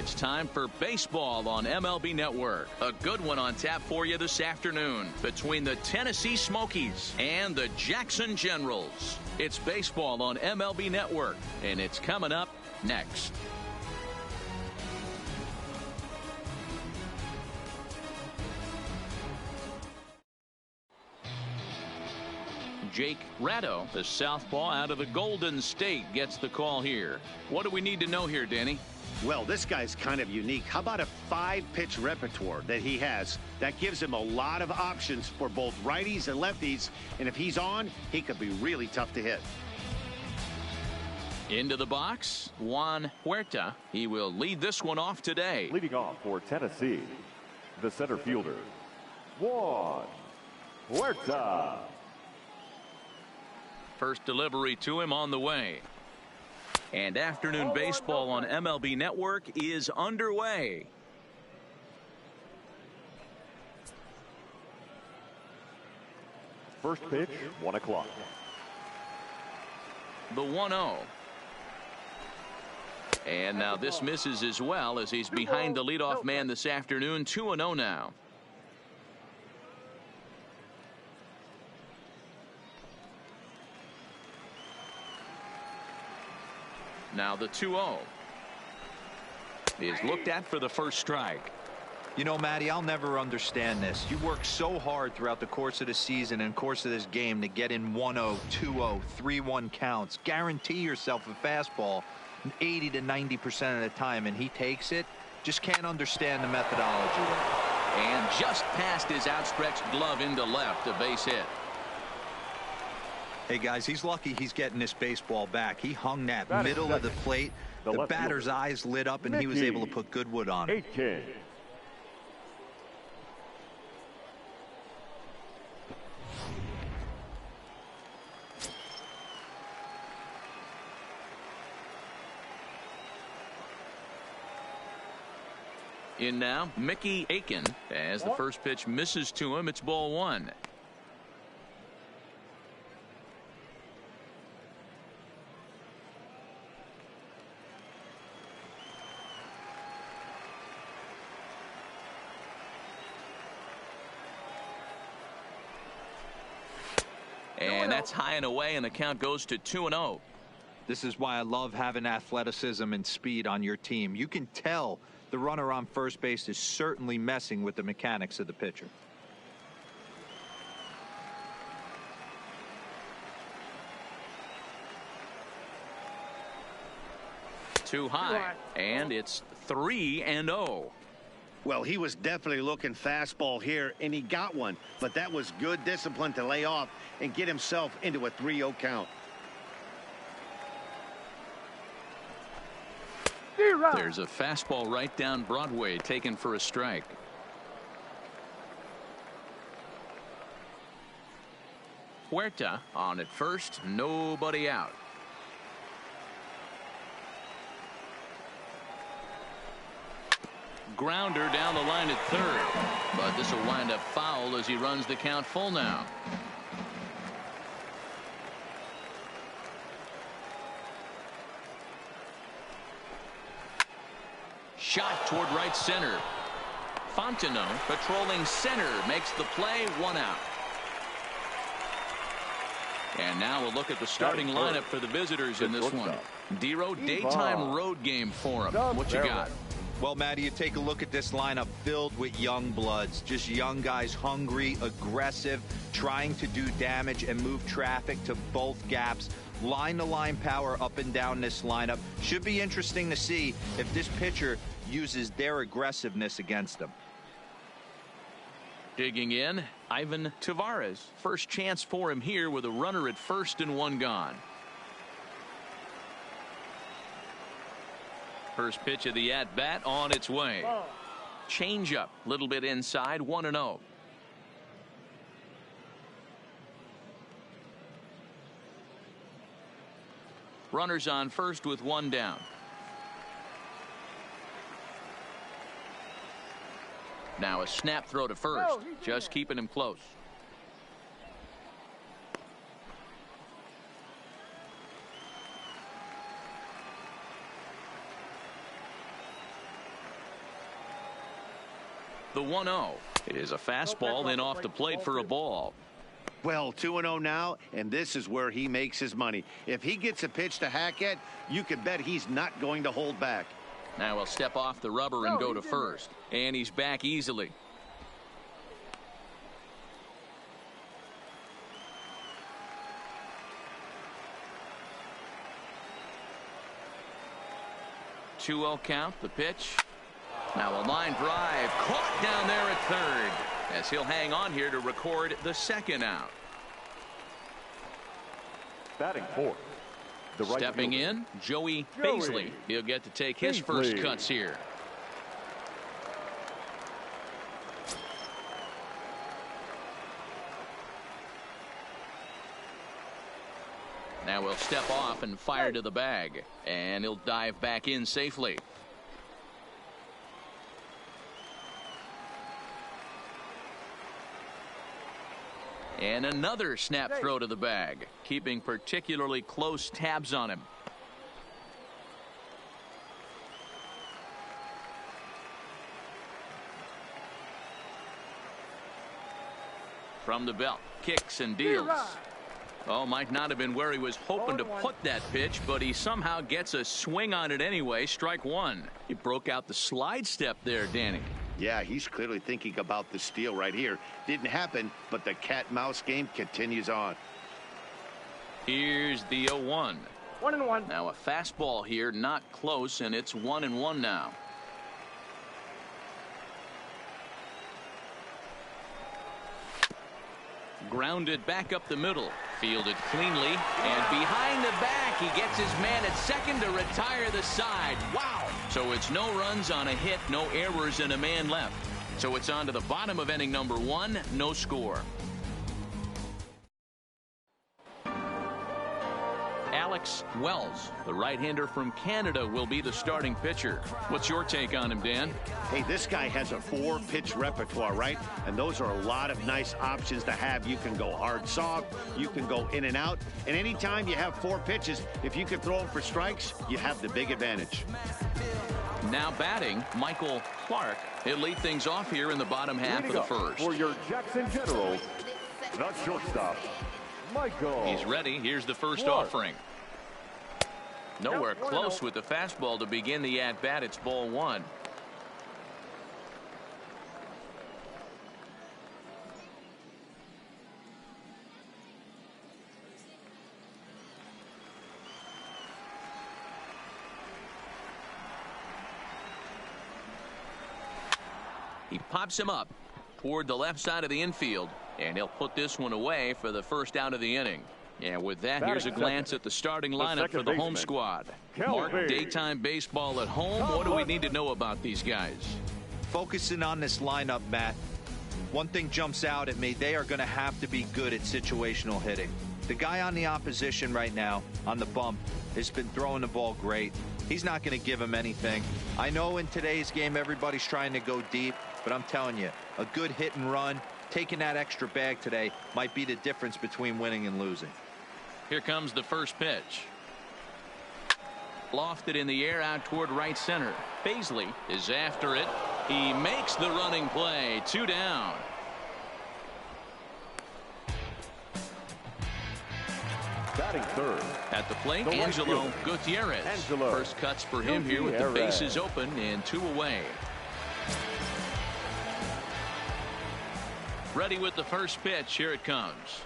It's time for baseball on MLB Network. A good one on tap for you this afternoon between the Tennessee Smokies and the Jackson Generals. It's baseball on MLB Network, and it's coming up next. Jake Ratto, the southpaw out of the Golden State, gets the call here. What do we need to know here, Danny? Well, this guy's kind of unique. How about a 5-pitch repertoire that he has that gives him a lot of options for both righties and lefties, and if he's on, he could be really tough to hit. Into the box, Juan Huerta. He will lead this one off today. Leading off for Tennessee, the center fielder, Juan Huerta. First delivery to him on the way. And afternoon baseball on MLB Network is underway. First pitch, 1 o'clock. The 1-0. And now this misses as well as he's behind the leadoff man this afternoon. 2-0 now. Now the 2-0 is looked at for the first strike. You know, Matty, I'll never understand this. You work so hard throughout the course of the season and course of this game to get in 1-0, 2-0, 3-1 counts. Guarantee yourself a fastball 80 to 90% of the time, and he takes it. Just can't understand the methodology there. And just past his outstretched glove into left, a base hit. Hey, guys, he's lucky he's getting this baseball back. He hung that middle of the plate. The batter's eyes lit up, and he was able to put good wood on it. In now, Mickey Aiken. As the first pitch misses to him, it's ball 1. And that's high and away, and the count goes to 2-0. This is why I love having athleticism and speed on your team. You can tell the runner on first base is certainly messing with the mechanics of the pitcher. Too high, and it's 3-0. Well, he was definitely looking fastball here, and he got one. But that was good discipline to lay off and get himself into a 3-0 count. There's a fastball right down Broadway taken for a strike. Huerta on at first, nobody out. Grounder down the line at third, but this will wind up foul as he runs the count full now. Shot toward right center. Fontenot patrolling center makes the play, 1 out. And now we'll look at the starting lineup for the visitors in this one. Dero, daytime road game for them. What you got? Well, Matty, you take a look at this lineup filled with young bloods, just young guys, hungry, aggressive, trying to do damage and move traffic to both gaps. Line-to-line power up and down this lineup. Should be interesting to see if this pitcher uses their aggressiveness against them. Digging in, Ivan Tavares. First chance for him here with a runner at first and 1 gone. First pitch of the at-bat on its way. Change-up, little bit inside, 1-0. Runners on first with 1 down. Now a snap throw to first, just keeping him close. The 1-0 is a fastball in off the plate for a ball. Well, 2-0 now, and this is where he makes his money. If he gets a pitch to hack at, you can bet he's not going to hold back. Now he'll step off the rubber and go to first. And he's back easily. Two-0 count, the pitch. Now a line drive caught down there at third, as he'll hang on here to record the second out. Batting fourth, the right Stepping fielder, in, Joey Baisley. He'll get to take his first cuts here. Now he'll step off and fire to the bag, and he'll dive back in safely. And another snap throw to the bag, keeping particularly close tabs on him. From the belt, kicks and deals. Oh, might not have been where he was hoping to put that pitch, but he somehow gets a swing on it anyway. Strike one. He broke out the slide step there, Danny. Yeah, he's clearly thinking about the steal right here. Didn't happen, but the cat-mouse game continues on. Here's the 0-1. 1-1. Now a fastball here, not close, and it's 1-1 now. Grounded back up the middle, fielded cleanly, and behind the back he gets his man at second to retire the side. Wow! So it's no runs on a hit, no errors, and a man left. So it's on to the bottom of inning number 1, no score. Alex Wells, the right-hander from Canada, will be the starting pitcher. What's your take on him, Dan? Hey, this guy has a 4-pitch repertoire, right? And those are a lot of nice options to have. You can go hard, soft. You can go in and out. And anytime you have 4 pitches, if you can throw them for strikes, you have the big advantage. Now batting, Michael Clark. He'll lead things off here in the bottom half of the first. For your Jackson Generals, the shortstop, Michael. He's ready. Here's the first Clark. offering. Nowhere close with the fastball to begin the at-bat. It's ball 1. He pops him up toward the left side of the infield, and he'll put this one away for the first out of the inning. And with that, here's a glance at the starting lineup for the home squad. Mark, daytime baseball at home. What do we need to know about these guys? Focusing on this lineup, Matt, one thing jumps out at me. They are going to have to be good at situational hitting. The guy on the opposition right now on the bump has been throwing the ball great. He's not going to give him anything. I know in today's game everybody's trying to go deep, but I'm telling you, a good hit and run, taking that extra bag today might be the difference between winning and losing. Here comes the first pitch. Lofted in the air out toward right center. Baisley is after it. He makes the running play. 2 down. Batting third. At the plate, The right Angelo fielder. Gutierrez. Angelo First cuts for him here with the Gutierrez. bases open and 2 away. Ready with the first pitch. Here it comes.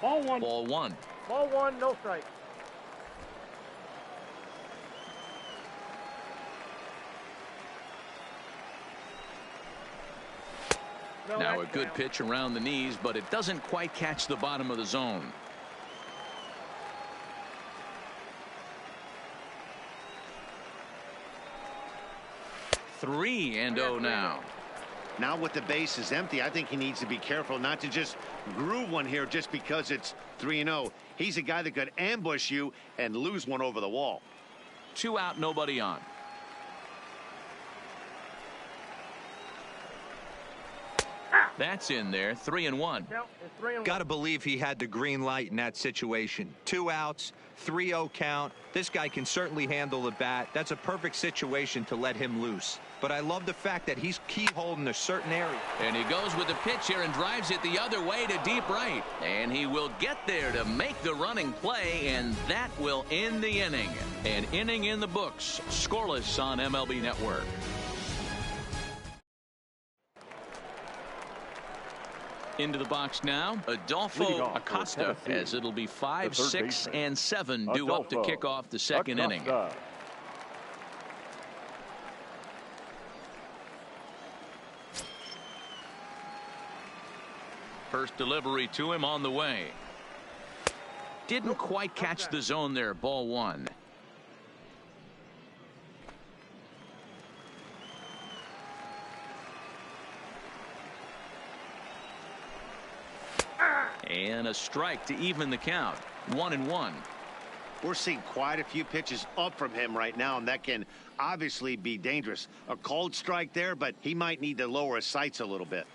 Ball 1. Ball 1. Ball 1, no strike. No, Now a that's good down. pitch around the knees, but it doesn't quite catch the bottom of the zone. Three and 0 now. Now with the base is empty, I think he needs to be careful not to just groove one here just because it's 3-0. He's a guy that could ambush you and lose one over the wall. 2 out, nobody on. That's in there, 3-1. Count is 3-1. Got to believe he had the green light in that situation. 2 outs, 3-0 count. This guy can certainly handle the bat. That's a perfect situation to let him loose. But I love the fact that he's keyholding a certain area. And he goes with the pitch here and drives it the other way to deep right. And he will get there to make the running play, and that will end the inning. An inning in the books. Scoreless on MLB Network. Into the box now, Adolfo Acosta, as it'll be 5, 6, and 7 due up to kick off the second inning. First delivery to him on the way. Didn't quite catch the zone there. Ball 1. And a strike to even the count. 1-1. We're seeing quite a few pitches up from him right now, and that can obviously be dangerous. A cold strike there, but he might need to lower his sights a little bit.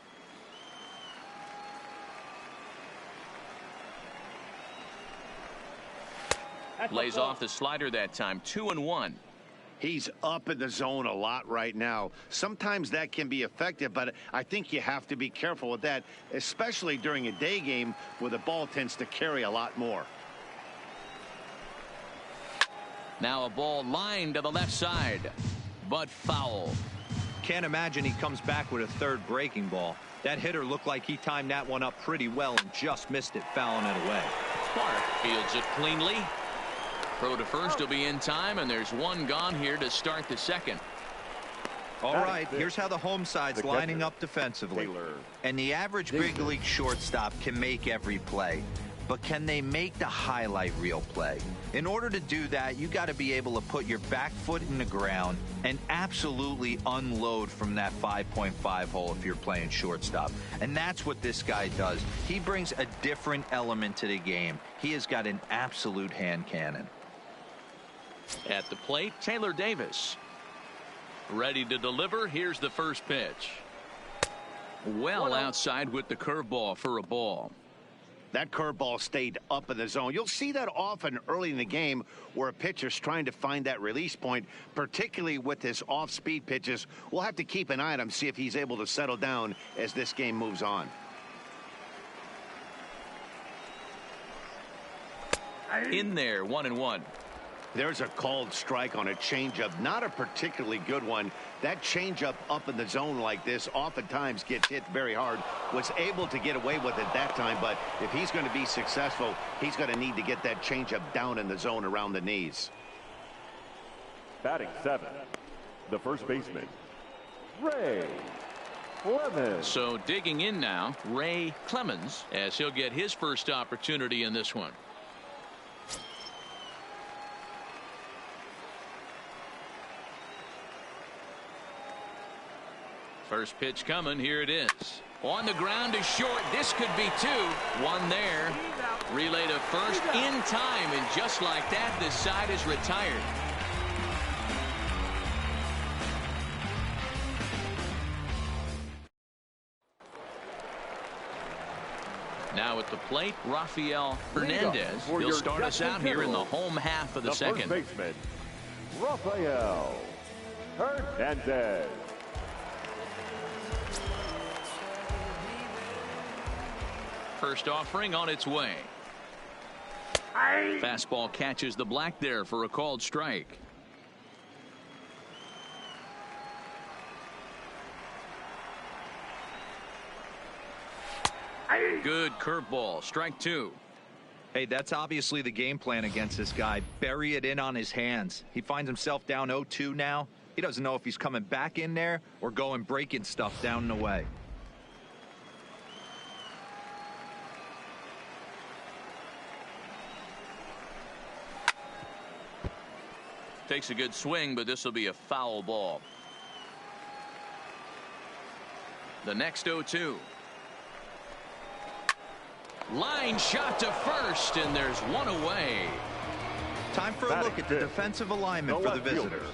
Lays off the slider that time. 2-1. He's up in the zone a lot right now. Sometimes that can be effective, but I think you have to be careful with that, especially during a day game where the ball tends to carry a lot more. Now a ball lined to the left side, but foul. Can't imagine he comes back with a third breaking ball. That hitter looked like he timed that one up pretty well and just missed it, fouling it away. Clark fields it cleanly. Throw to first will be in time, and there's one gone here to start the second. All right, here's how the home side's lining up defensively. And the average big league shortstop can make every play. But can they make the highlight reel play? In order to do that, you got to be able to put your back foot in the ground and absolutely unload from that 5.5 hole if you're playing shortstop. And that's what this guy does. He brings a different element to the game. He has got an absolute hand cannon. At the plate, Taylor Davis. Ready to deliver. Here's the first pitch. Well outside with the curveball for a ball. That curveball stayed up in the zone. You'll see that often early in the game where a pitcher's trying to find that release point, particularly with his off-speed pitches. We'll have to keep an eye on him, see if he's able to settle down as this game moves on. In there, 1-1. There's a called strike on a changeup, not a particularly good one. That changeup up in the zone like this oftentimes gets hit very hard. Was able to get away with it that time, but if he's going to be successful, he's going to need to get that changeup down in the zone around the knees. Batting 7, the first baseman, Ray Clemens. So digging in now, Ray Clemens, as he'll get his first opportunity in this one. First pitch coming. Here it is. On the ground is short. This could be 2. One there. Relay to first in time, and just like that, this side is retired. Now at the plate, Rafael Hernandez. He'll start us out here in the home half of the second. First baseman, Rafael Hernandez. First offering on its way. Fastball catches the black there for a called strike. Good curveball. Strike 2. Hey, that's obviously the game plan against this guy. Bury it in on his hands. He finds himself down 0-2 now. He doesn't know if he's coming back in there or going breaking stuff down and away. Takes a good swing, but this will be a foul ball. The next 0-2. Line shot to first, and there's one away. Time for a look at the defensive alignment for the visitors.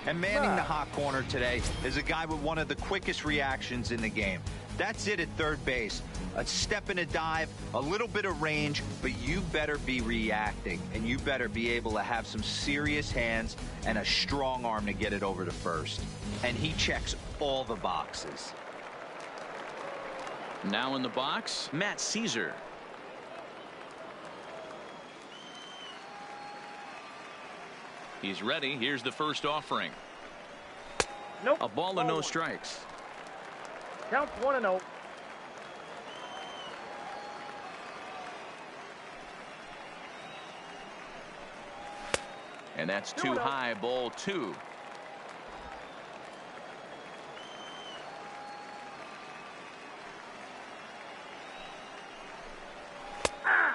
And manning the hot corner today is a guy with one of the quickest reactions in the game. That's it at third base. A step and a dive, a little bit of range, but you better be reacting, and you better be able to have some serious hands and a strong arm to get it over to first. And he checks all the boxes. Now in the box, Matt Caesar. He's ready. Here's the first offering. Nope. A ball and no strikes. Counts 1-0. And that's too high, ball 2.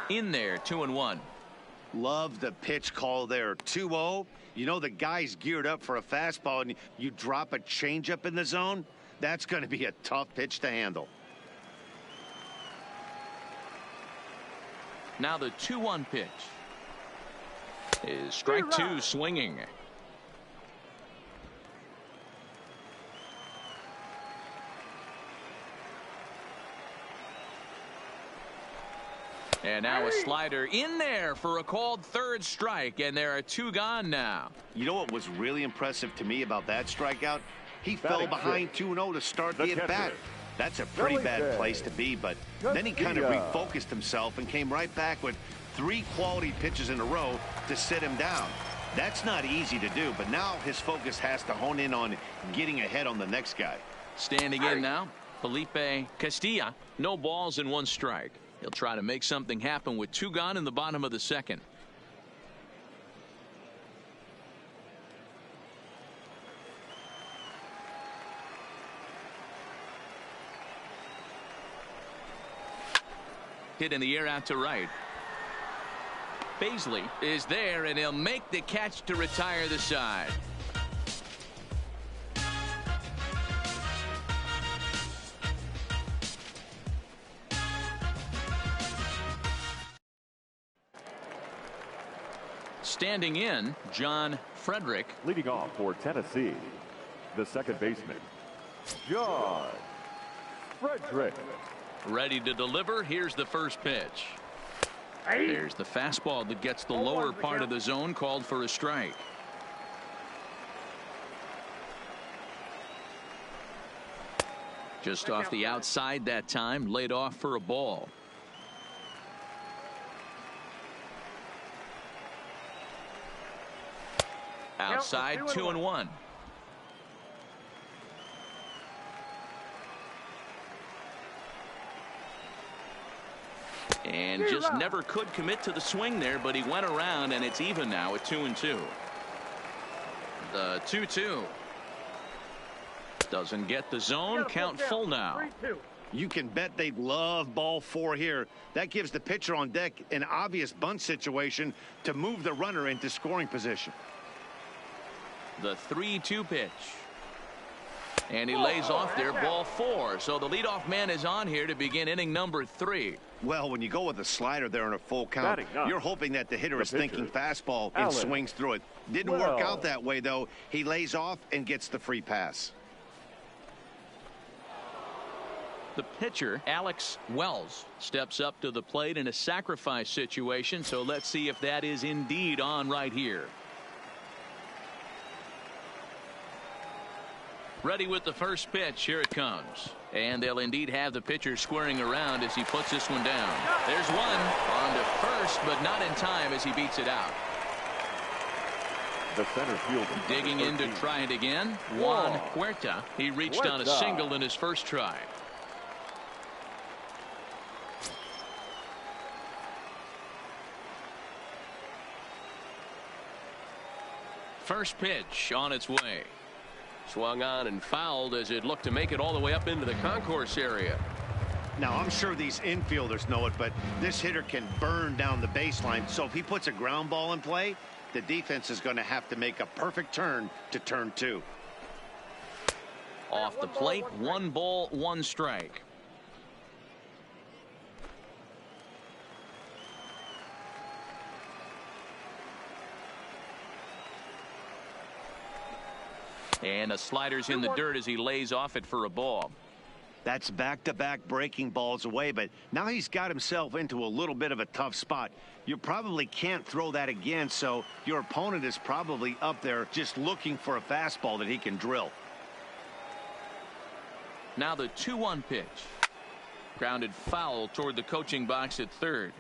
In there, 2-1. Love the pitch call there. 2-0. You know the guy's geared up for a fastball, and you drop a changeup in the zone. That's going to be a tough pitch to handle. Now the 2-1 pitch is strike 2 swinging. And now a slider in there for a called third strike, and there are 2 gone now. You know what was really impressive to me about that strikeout? He fell behind 2-0 to start the at-bat. That's a pretty bad place to be, but then he kind of refocused himself and came right back with 3 quality pitches in a row to sit him down. That's not easy to do, but now his focus has to hone in on getting ahead on the next guy. Standing in now, Felipe Castilla. No balls and 1 strike. He'll try to make something happen with 2 gone in the bottom of the second. Hit in the air out to right. Baisley is there, and he'll make the catch to retire the side. Standing in, John Frederick. Leading off for Tennessee, the second baseman, John Frederick. Ready to deliver. Here's the first pitch. There's the fastball that gets the lower part of the zone, called for a strike. Just off the outside that time, laid off for a ball. Outside, 2-1. And just never could commit to the swing there, but he went around, and it's even now at 2-2. The 2-2 doesn't get the zone. Count full now. You can bet they love ball 4 here. That gives the pitcher on deck an obvious bunt situation to move the runner into scoring position. The 3-2 pitch. And he lays off there, ball 4. So the leadoff man is on here to begin inning number 3. Well, when you go with a slider there in a full count, you're hoping that the hitter is thinking fastball and swings through it. Didn't work out that way, though. He lays off and gets the free pass. The pitcher, Alex Wells, steps up to the plate in a sacrifice situation. So let's see if that is indeed on right here. Ready with the first pitch. Here it comes. And they'll indeed have the pitcher squaring around as he puts this one down. There's one on to first, but not in time as he beats it out. The center fielder digging in to try it again. Juan Huerta. He reached on a single in his first try. First pitch on its way. Swung on and fouled as it looked to make it all the way up into the concourse area. Now, I'm sure these infielders know it, but this hitter can burn down the baseline. So if he puts a ground ball in play, the defense is going to have to make a perfect turn to turn 2. Off the plate, 1 ball, 1 strike. And a slider's in the dirt as he lays off it for a ball. That's back-to-back breaking balls away, but now he's got himself into a little bit of a tough spot. You probably can't throw that again, so your opponent is probably up there just looking for a fastball that he can drill. Now the 2-1 pitch. Grounded foul toward the coaching box at third.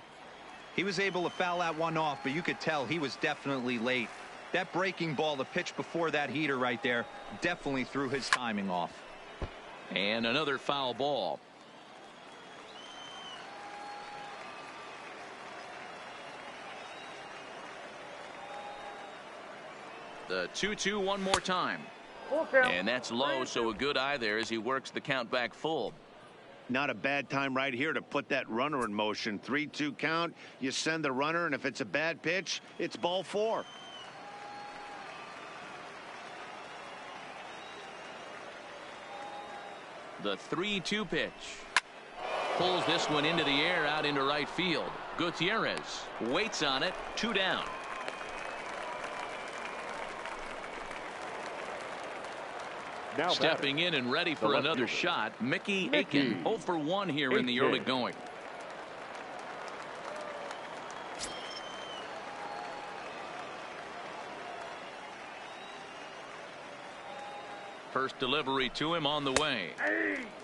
He was able to foul that one off, but you could tell he was definitely late. That breaking ball, the pitch before that heater right there, definitely threw his timing off. And another foul ball. The 2-2 one more time. Full count. And that's low, so a good eye there as he works the count back full. Not a bad time right here to put that runner in motion. 3-2 count. You send the runner, and if it's a bad pitch, it's ball 4. The 3-2 pitch. Pulls this one into the air out into right field. Gutierrez waits on it. 2 down. Now Stepping in and ready for another shot, Mickey Aiken. 0 for 1 here in the early going. First delivery to him on the way.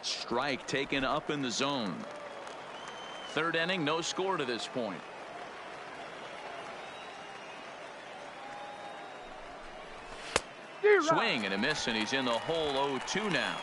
Strike taken up in the zone. Third inning, no score to this point. Swing and a miss, and he's in the hole 0-2 now.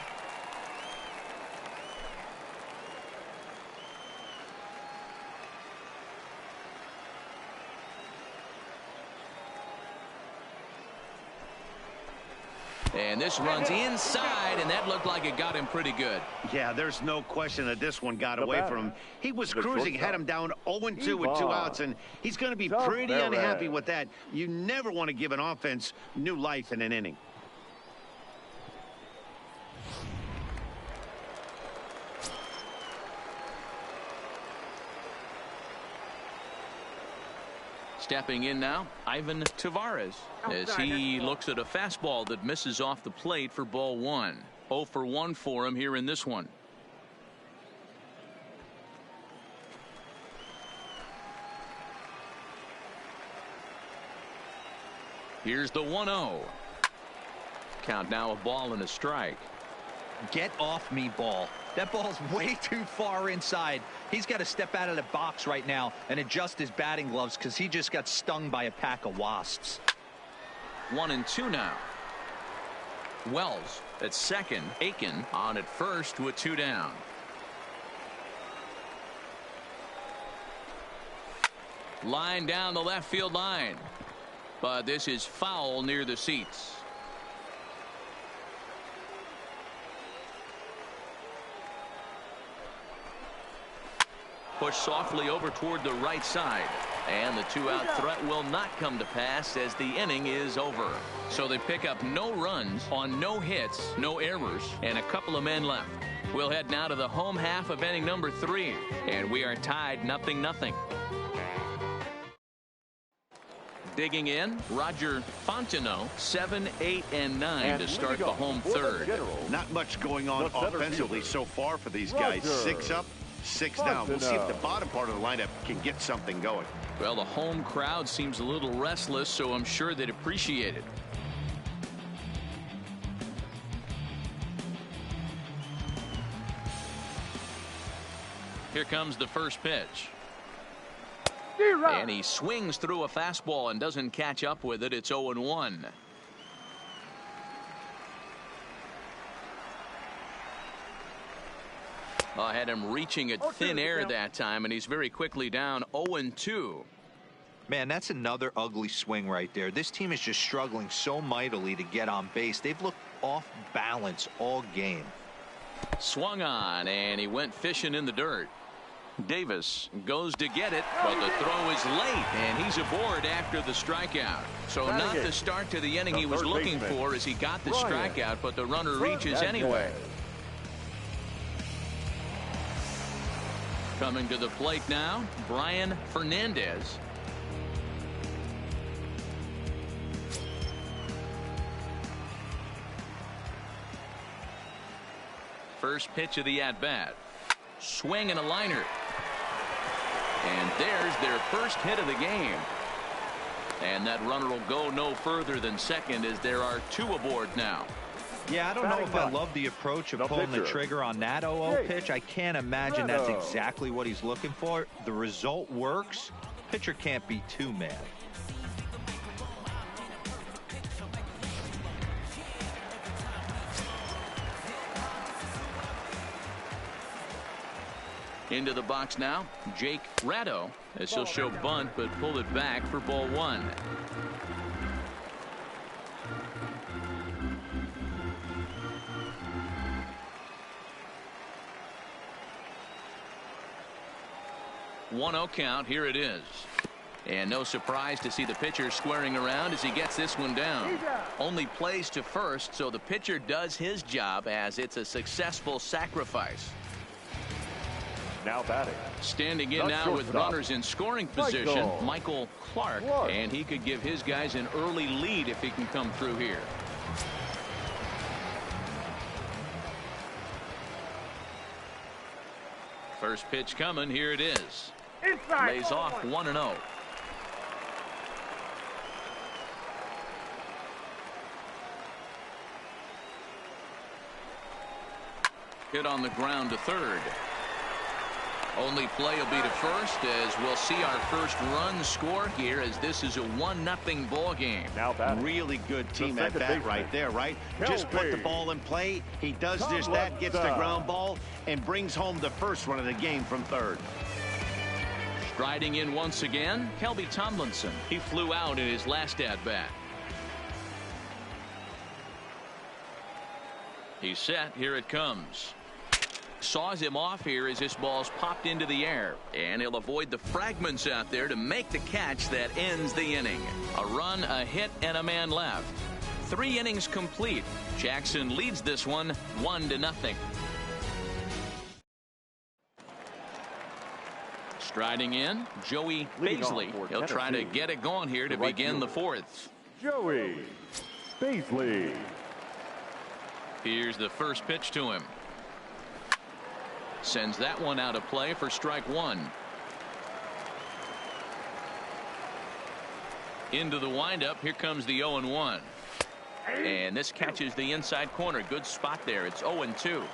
And this runs inside, and that looked like it got him pretty good. Yeah, there's no question that this one got away from him. He was cruising, had him down 0-2 with 2 outs, and he's going to be pretty unhappy with that. You never want to give an offense new life in an inning. Stepping in now, Ivan Tavares, as he looks at a fastball that misses off the plate for ball 1. 0 for 1 for him here in this one. Here's the 1-0. Count now, a ball and a strike. Get off me, ball. That ball's way too far inside. He's got to step out of the box right now and adjust his batting gloves because he just got stung by a pack of wasps. 1-2 now. Wells at second. Aiken on at first with 2 down. Line down the left field line. But this is foul near the seats. Push softly over toward the right side. And the 2-out threat will not come to pass as the inning is over. So they pick up no runs on no hits, no errors, and a couple of men left. We'll head now to the home half of inning number 3. And we are tied 0-0. Digging in, Roger Fontenot, 7, 8, and 9 to start the home third. Not much going on offensively so far for these guys. 6 up, 6 down. We'll see if the bottom part of the lineup can get something going. Well, the home crowd seems a little restless, so I'm sure they'd appreciate it. Here comes the first pitch. And he swings through a fastball and doesn't catch up with it. It's 0-1. I had him reaching at thin air that time, and he's very quickly down 0-2. Man, that's another ugly swing right there. This team is just struggling so mightily to get on base. They've looked off balance all game. Swung on, and he went fishing in the dirt. Davis goes to get it, but the throw is late, and he's aboard after the strikeout. So not the start to the inning he was looking for as he got the strikeout, but the runner reaches anyway. Coming to the plate now, Brian Fernandez. First pitch of the at-bat. Swing and a liner. And there's their first hit of the game. And that runner will go no further than second as there are 2 aboard now. Yeah, I don't know if I love the approach of pulling the trigger on that 0-0 pitch. I can't imagine that's exactly what he's looking for. The result works. Pitcher can't be too mad. Into the box now, Jake Ratto, as he'll show bunt but pull it back for ball 1. One 0 count. Here it is. And no surprise to see the pitcher squaring around as he gets this one down. Only plays to first, so the pitcher does his job as it's a successful sacrifice. Now batting. Standing in now with runners in scoring position, Michael Clark. And he could give his guys an early lead if he can come through here. First pitch coming. Here it is. Inside. Lays off 1-0. Hit on the ground to third. Only play will be to first as we'll see our first run score here as this is a 1-0 ball game. Now batting. Really good team at bat right there, right? Just put the ball in play. He does just that, gets the ground ball, and brings home the first run of the game from third. Striding in once again, Kelby Tomlinson. He flew out in his last at-bat. He's set. Here it comes. Saws him off here as this ball's popped into the air. And he'll avoid the fragments out there to make the catch that ends the inning. A run, a hit, and a man left. 3 innings complete. Jackson leads this one 1-0. Striding in, Joey Paisley. He'll try to get it going here to begin the 4th. Joey Paisley. Here's the first pitch to him. Sends that one out of play for strike 1. Into the windup. Here comes the 0-1. And this catches the inside corner. Good spot there. It's 0-2.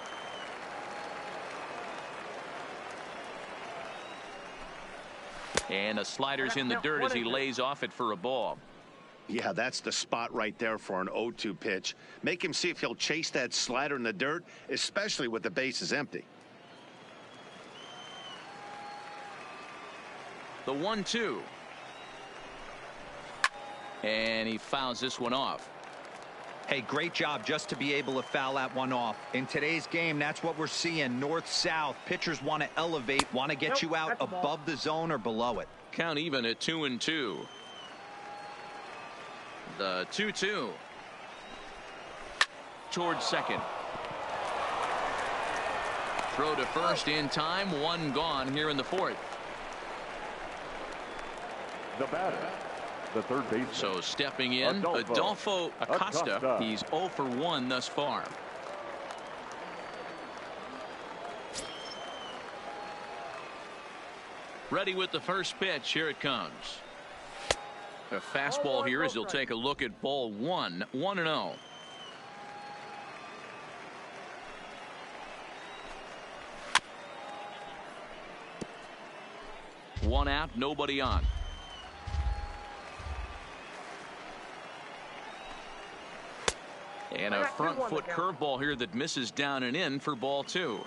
And a slider's in the dirt as he lays off it for a ball. Yeah, that's the spot right there for an 0-2 pitch. Make him see if he'll chase that slider in the dirt, especially with the bases empty. The 1-2. And he fouls this one off. Hey, great job just to be able to foul that one off. In today's game, that's what we're seeing. North-south. Pitchers want to elevate, want to get you out above the zone or below it. Count even at 2-2. The 2-2. Towards second. Throw to first in time. 1 gone here in the 4th. The batter, the third baseman. So stepping in, Adolfo Acosta. He's 0 for 1 thus far. Ready with the first pitch. Here it comes. A fastball here as he'll take a look at ball 1. 1-0. One out, nobody on. And a front foot curveball here that misses down and in for ball 2.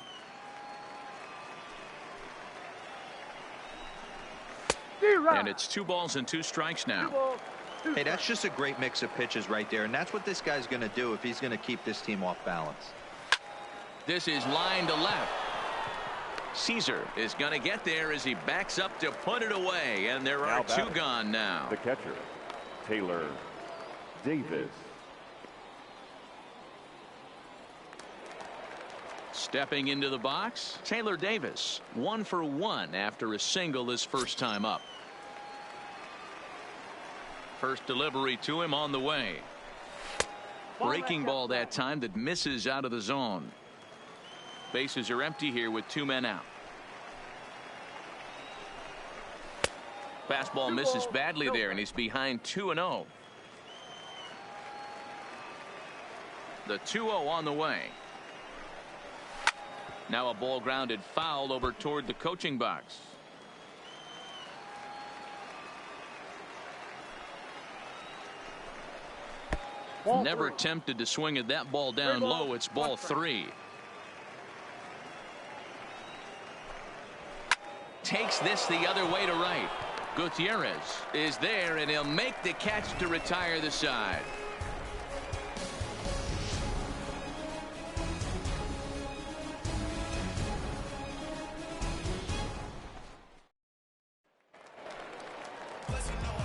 And it's 2 balls and 2 strikes now. Hey, that's just a great mix of pitches right there. And that's what this guy's going to do if he's going to keep this team off balance. This is line to left. Caesar is going to get there as he backs up to put it away. And there are 2 gone now. The catcher, Taylor Davis. Stepping into the box, Taylor Davis. 1 for 1 after a single his first time up. First delivery to him on the way. Breaking ball that time that misses out of the zone. Bases are empty here with 2 men out. Fastball misses badly there, and he's behind 2-0. The 2-0 on the way. Now a ball grounded foul over toward the coaching box. Never attempted to swing at that ball down low. It's ball 3. Takes this the other way to right. Gutierrez is there, and he'll make the catch to retire the side.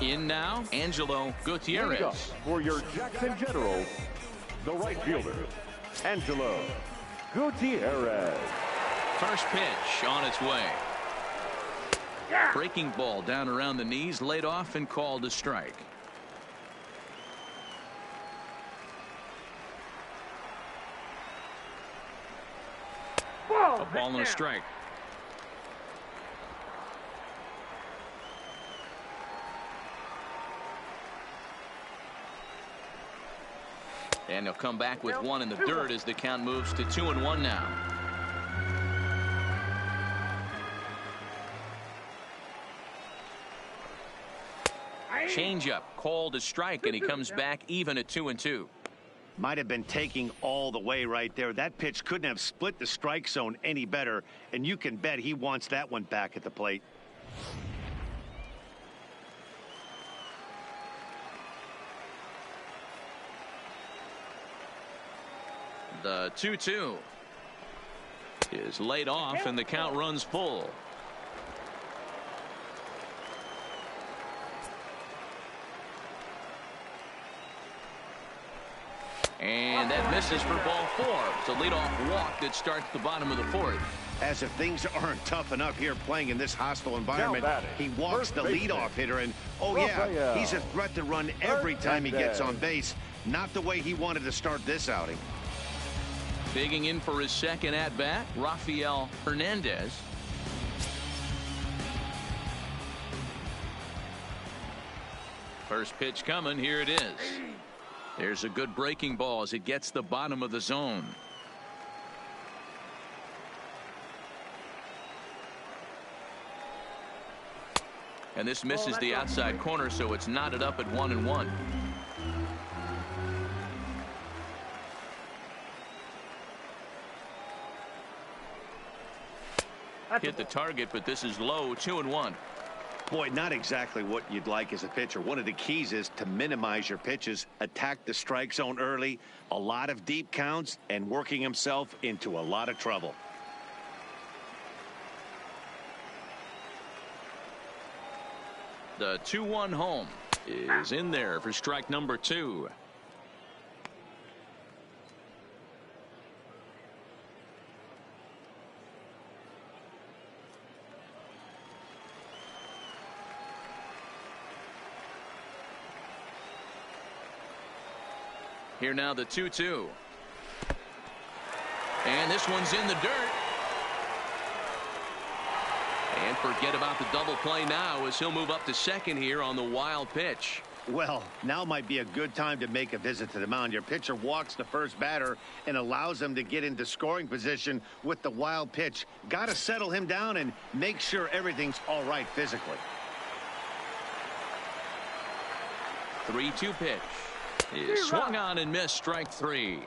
In now, Angelo Gutierrez. For your Jackson Generals, the right fielder, Angelo Gutierrez. First pitch on its way. Breaking ball down around the knees, laid off and called a strike. A ball and a strike. And he'll come back with one in the dirt as the count moves to 2-1 now. Changeup called a strike, and he comes back even at 2-2. Might have been taking all the way right there. That pitch couldn't have split the strike zone any better, and you can bet he wants that one back at the plate. The 2-2 is laid off, and the count runs full. And that misses for ball 4. It's a leadoff walk that starts the bottom of the 4th. As if things aren't tough enough here playing in this hostile environment, he walks the leadoff hitter, and oh yeah, he's a threat to run every time he gets on base. Not the way he wanted to start this outing. Digging in for his second at-bat, Rafael Hernandez. First pitch coming. Here it is. There's a good breaking ball as it gets the bottom of the zone. And this misses the outside corner, so it's knotted up at 1-1. Hit the target, but this is low. 2-1. Boy, not exactly what you'd like as a pitcher. One of the keys is to minimize your pitches, attack the strike zone early, a lot of deep counts, and working himself into a lot of trouble. The 2-1 home is in there for strike number 2. Here now the 2-2. And this one's in the dirt. And forget about the double play now as he'll move up to second here on the wild pitch. Well, now might be a good time to make a visit to the mound. Your pitcher walks the first batter and allows him to get into scoring position with the wild pitch. Got to settle him down and make sure everything's all right physically. 3-2 pitch. Is swung on and missed. Strike 3.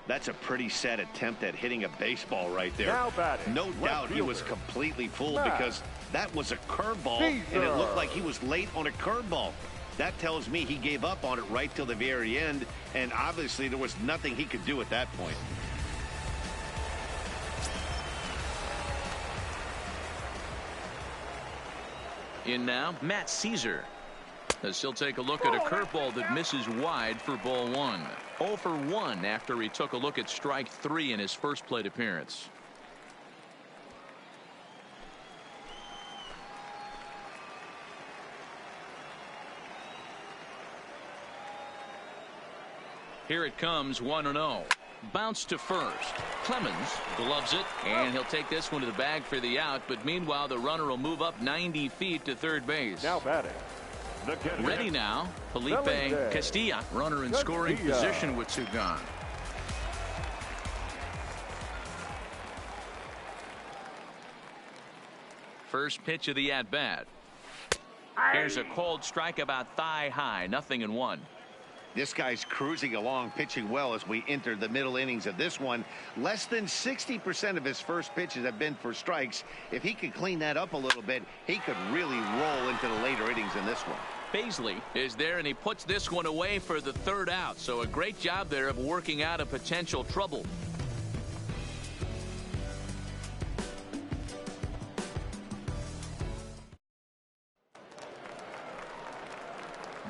That's a pretty sad attempt at hitting a baseball right there. No doubt he was completely fooled because that was a curveball, and it looked like he was late on a curveball. That tells me he gave up on it right till the very end, and obviously there was nothing he could do at that point. In now, Matt Caesar. As he'll take a look at a curveball that misses wide for ball 1. 0 for 1 after he took a look at strike 3 in his first plate appearance. Here it comes. 1-0. Bounce to first. Clemens gloves it, and he'll take this one to the bag for the out. But meanwhile, the runner will move up 90 feet to third base. Now batting. Ready now, Felipe Castilla. Runner in scoring position with two gone. First pitch of the at-bat. Here's a cold strike about thigh high, 0-1. This guy's cruising along, pitching well as we enter the middle innings of this one. Less than 60% of his first pitches have been for strikes. If he could clean that up a little bit, he could really roll into the later innings in this one. Baisley is there, and he puts this one away for the third out. So a great job there of working out a potential trouble.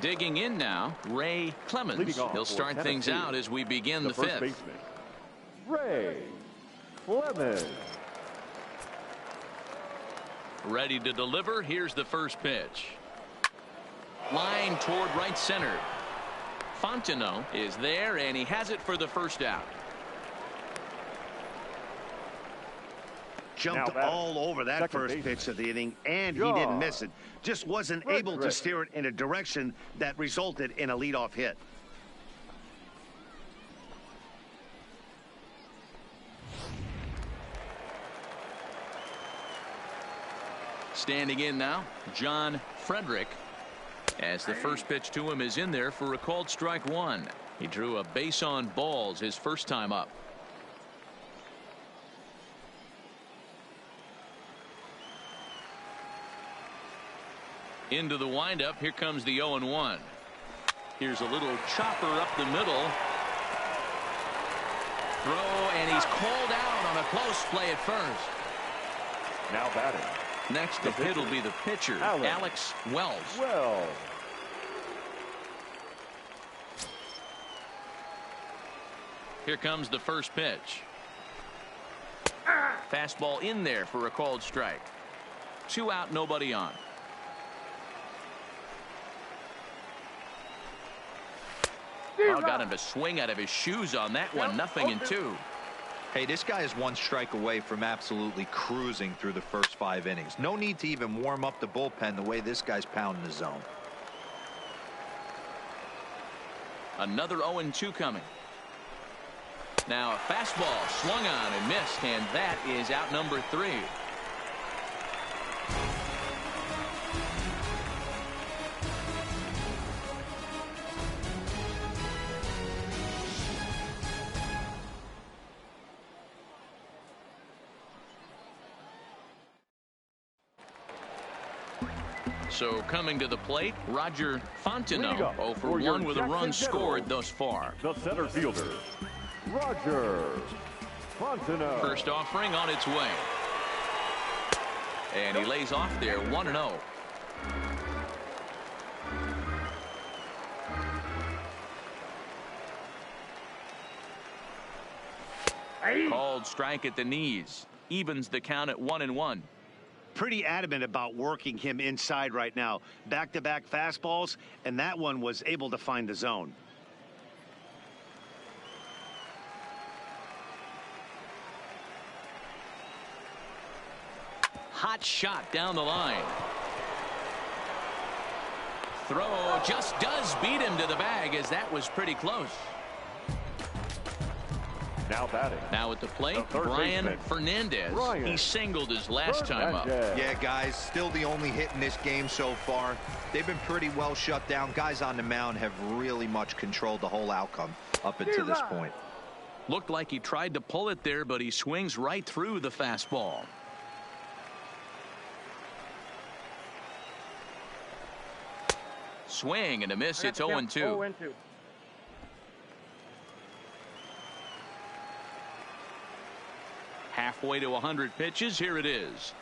Digging in now, Ray Clemens. He'll start things out as we begin the fifth. Baseman, Ray Clemens. Ready to deliver. Here's the first pitch. Line toward right center. Fontenot is there, and he has it for the first out. Jumped all over that first pitch of the inning, and he didn't miss it. Just wasn't able to steer it in a direction that resulted in a leadoff hit. Standing in now, John Frederick, as the first pitch to him is in there for a called strike one. He drew a base on balls his first time up. Into the windup. Here comes the 0-1. Here's a little chopper up the middle. Throw, and he's called out on a close play at first. Now batting. Next to hit will be the pitcher, Alex Wells. Here comes the first pitch. Fastball in there for a called strike. 2 out, nobody on. Oh, got him to swing out of his shoes on that one. 0-2. Hey, this guy is one strike away from absolutely cruising through the first 5 innings. No need to even warm up the bullpen the way this guy's pounding the zone. Another 0-2 coming. Now a fastball swung on and missed, and that is out number 3. So coming to the plate, Roger Fontenot, 0 for 1 with a run scored thus far. The center fielder, Roger Fontenot. First offering on its way. And he lays off there, 1-0. Called strike at the knees. Evens the count at 1-1. Pretty adamant about working him inside right now. Back-to-back fastballs, and that one was able to find the zone. Hot shot down the line. Throw just does beat him to the bag, as that was pretty close. Now batting. Now at the plate, Brian Fernandez. He singled his last time up. Yeah, guys, still the only hit in this game so far. They've been pretty well shut down. Guys on the mound have really much controlled the whole outcome up until this point. Looked like he tried to pull it there, but he swings right through the fastball. Swing and a miss. It's 0-2. Halfway to 100 pitches. Here it is.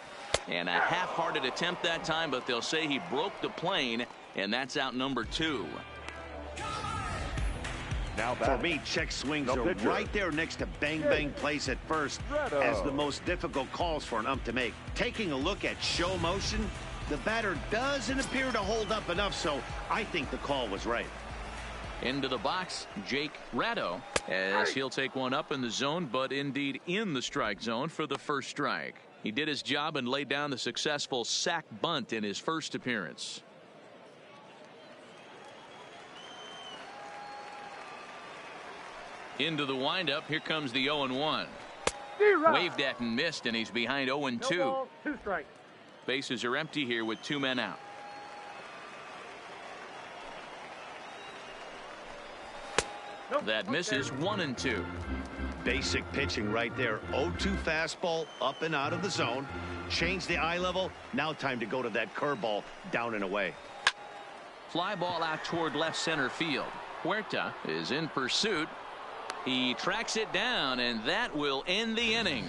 And a half-hearted attempt that time, but they'll say he broke the plane, and that's out number 2. Now for me, check swings are right there next to bang plays at first as the most difficult calls for an ump to make. Taking a look at show motion, the batter doesn't appear to hold up enough, so I think the call was right. Into the box, Jake Ratto, as he'll take one up in the zone, but indeed in the strike zone for the first strike. He did his job and laid down the successful sac bunt in his first appearance. Into the windup. Here comes the 0-1. Waved at and missed, and he's behind 0-2. No ball, 2 strikes. Bases are empty here with 2 men out. Nope. That misses. 1-2. Basic pitching right there. 0-2 fastball up and out of the zone. Change the eye level. Now time to go to that curveball down and away. Fly ball out toward left center field. Huerta is in pursuit. He tracks it down, and that will end the inning.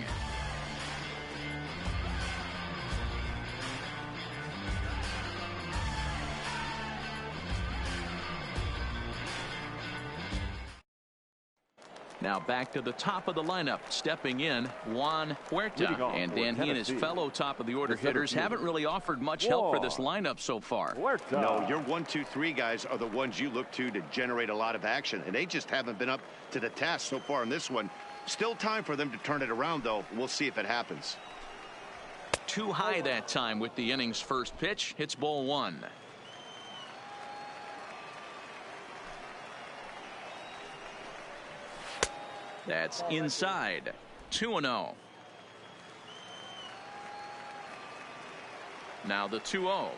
Now back to the top of the lineup. Stepping in, Juan Huerta. And Dan, he and his fellow top of the order hitters haven't really offered much help for this lineup so far. No, your 1, 2, 3 guys are the ones you look to generate a lot of action, and they just haven't been up to the task so far in this one. Still time for them to turn it around, though. We'll see if it happens. Too high that time with the inning's first pitch. Hits ball 1. That's inside. 2-0. Now the 2-0.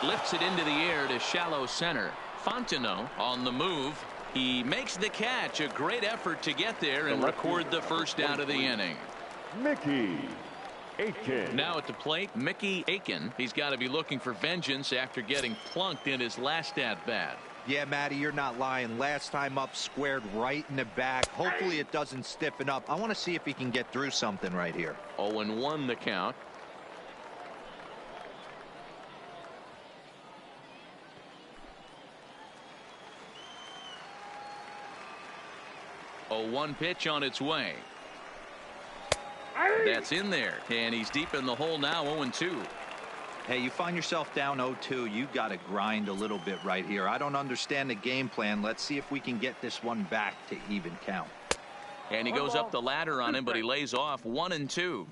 Lifts it into the air to shallow center. Fontenot on the move. He makes the catch. A great effort to get there and record the first out of the inning. Mickey Aiken. Now at the plate, Mickey Aiken. He's got to be looking for vengeance after getting plunked in his last at bat. Yeah, Matty, you're not lying. Last time up, squared right in the back. Hopefully it doesn't stiffen up. I want to see if he can get through something right here. 0-1 the count. A 1 pitch on its way. That's in there, and he's deep in the hole now. 0-2. Hey, you find yourself down 0-2, you got to grind a little bit right here. I don't understand the game plan. Let's see if we can get this one back to even count. And he goes up the ladder on him, but he lays off. 1-2.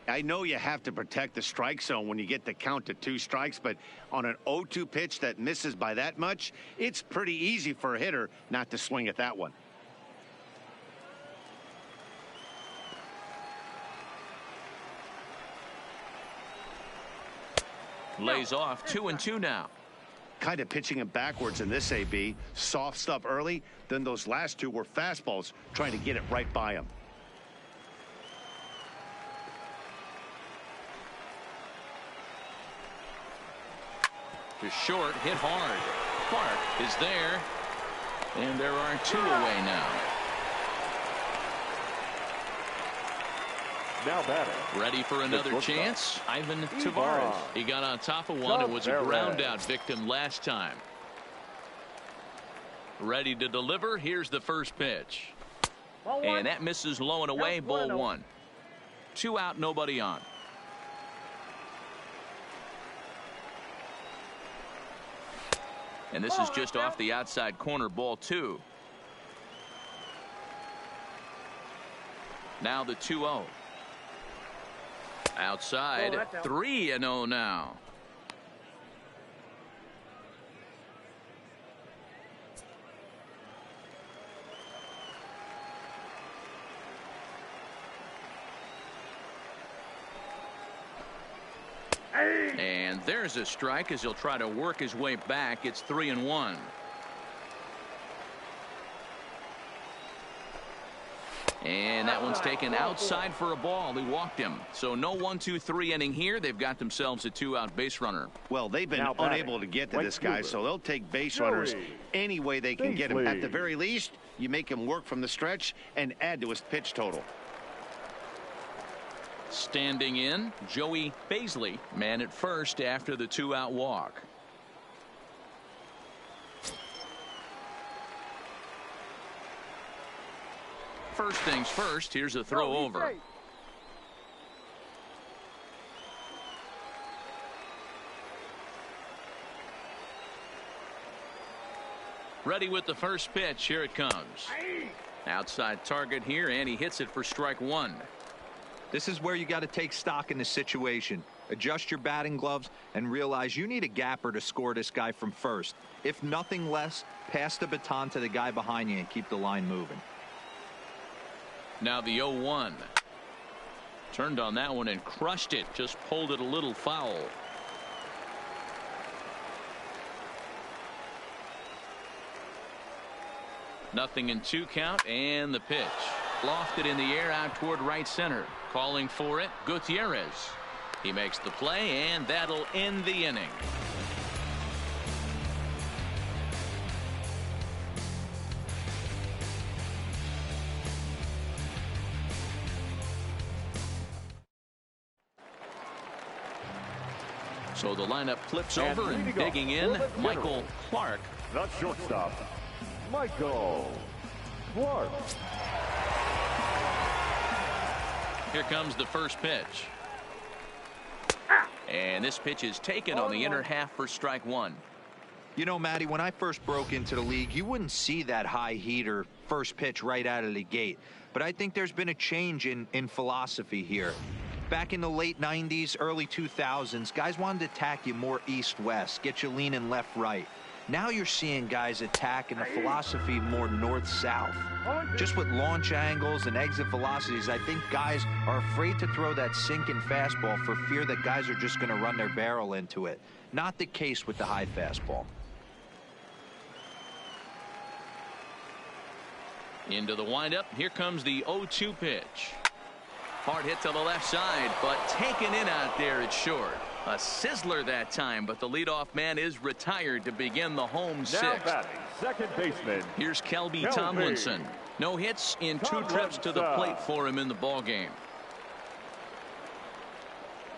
I know you have to protect the strike zone when you get the count to 2 strikes, but on an 0-2 pitch that misses by that much, it's pretty easy for a hitter not to swing at that one. Lays off. 2-2 now. Kind of pitching him backwards in this AB. Soft stuff early, then those last 2 were fastballs trying to get it right by him. To short, hit hard. Clark is there, and there are 2 away now. Now batting. Ready for another chance. Ivan Tavares. He got on top of one and was a ground out victim last time. Ready to deliver. Here's the first pitch. And that misses low and away. Ball 1. 2 out, nobody on. And this is just off the outside corner. Ball 2. Now the 2-0. Outside. 3-0 now. And there's a strike as he'll try to work his way back. It's 3-1. And that one's taken outside for a ball. He walked him. So no 1-2-3 inning here. They've got themselves a 2-out base runner. Well, they've been unable to get to this guy, so they'll take base runners any way they can get him. At the very least, you make him work from the stretch and add to his pitch total. Standing in, Joey Baisley, man at first after the 2-out walk. First things first, here's a throw over. Ready with the first pitch. Here it comes. Outside target here, and he hits it for strike one. This is where you got to take stock in the situation. Adjust your batting gloves and realize you need a gapper to score this guy from first. If nothing less, pass the baton to the guy behind you and keep the line moving. Now the 0-1. Turned on that one and crushed it. Just pulled it a little foul. Nothing in 2 count, and the pitch. Lofted in the air out toward right center. Calling for it, Gutierrez. He makes the play, and that'll end the inning. So the lineup flips over, and digging in, Michael Clark. The shortstop, Michael Clark. Here comes the first pitch. And this pitch is taken on the inner half for strike one. You know, Matty, when I first broke into the league, you wouldn't see that high heater first pitch right out of the gate. But I think there's been a change in philosophy here. Back in the late 90s, early 2000s, guys wanted to attack you more east-west, get you leaning left-right. Now you're seeing guys attack in a philosophy more north-south. Just with launch angles and exit velocities, I think guys are afraid to throw that sinking fastball for fear that guys are just going to run their barrel into it. Not the case with the high fastball. Into the windup. Here comes the 0-2 pitch. Hard hit to the left side, but taken in out there. It's short. A sizzler that time, but the leadoff man is retired to begin the home sixth. Now batting, second baseman. Here's Kelby Tomlinson. No hits in 2 trips to the plate for him in the ballgame.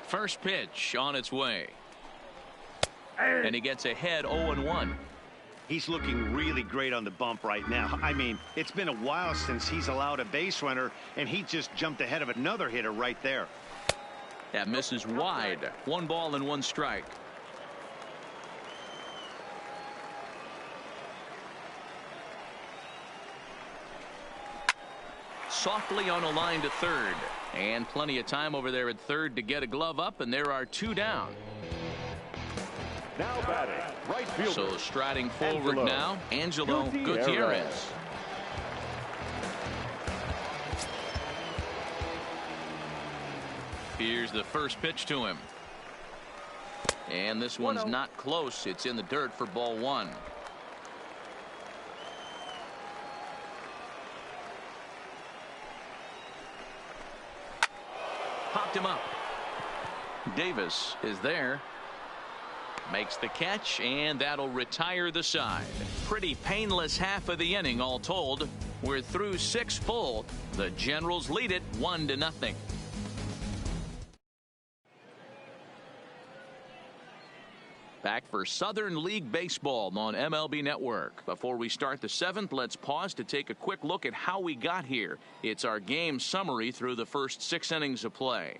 First pitch on its way. And he gets ahead 0-1. He's looking really great on the bump right now. I mean, it's been a while since he's allowed a base runner, and he just jumped ahead of another hitter right there. That misses wide. 1 ball and 1 strike. Softly on a line to third. And plenty of time over there at third to get a glove up, and there are 2 down. Now batting, right fielder. So striding forward now, Angelo Gutierrez. Here's the first pitch to him. And this one's not close. It's in the dirt for ball 1. Popped him up. Davis is there. Makes the catch, and that'll retire the side. Pretty painless half of the inning all told. We're through 6 full. The Generals lead it 1-0. Back for Southern League Baseball on MLB Network. Before we start the 7th, let's pause to take a quick look at how we got here. It's our game summary through the first 6 innings of play.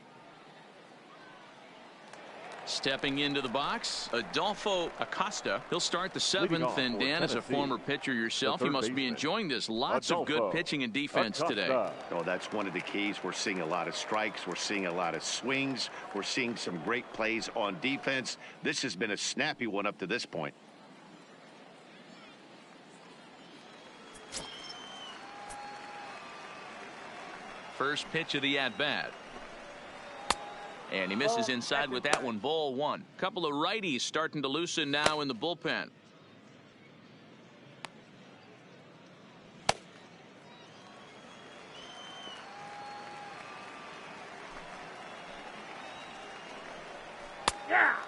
Stepping into the box, Adolfo Acosta. He'll start the 7th, and Dan, as a former pitcher yourself, you must be enjoying this. Lots of good pitching and defense today. Oh, that's one of the keys. We're seeing a lot of strikes. We're seeing a lot of swings. We're seeing some great plays on defense. This has been a snappy one up to this point. First pitch of the at-bat. And he misses inside with that one. Ball 1. Couple of righties starting to loosen now in the bullpen.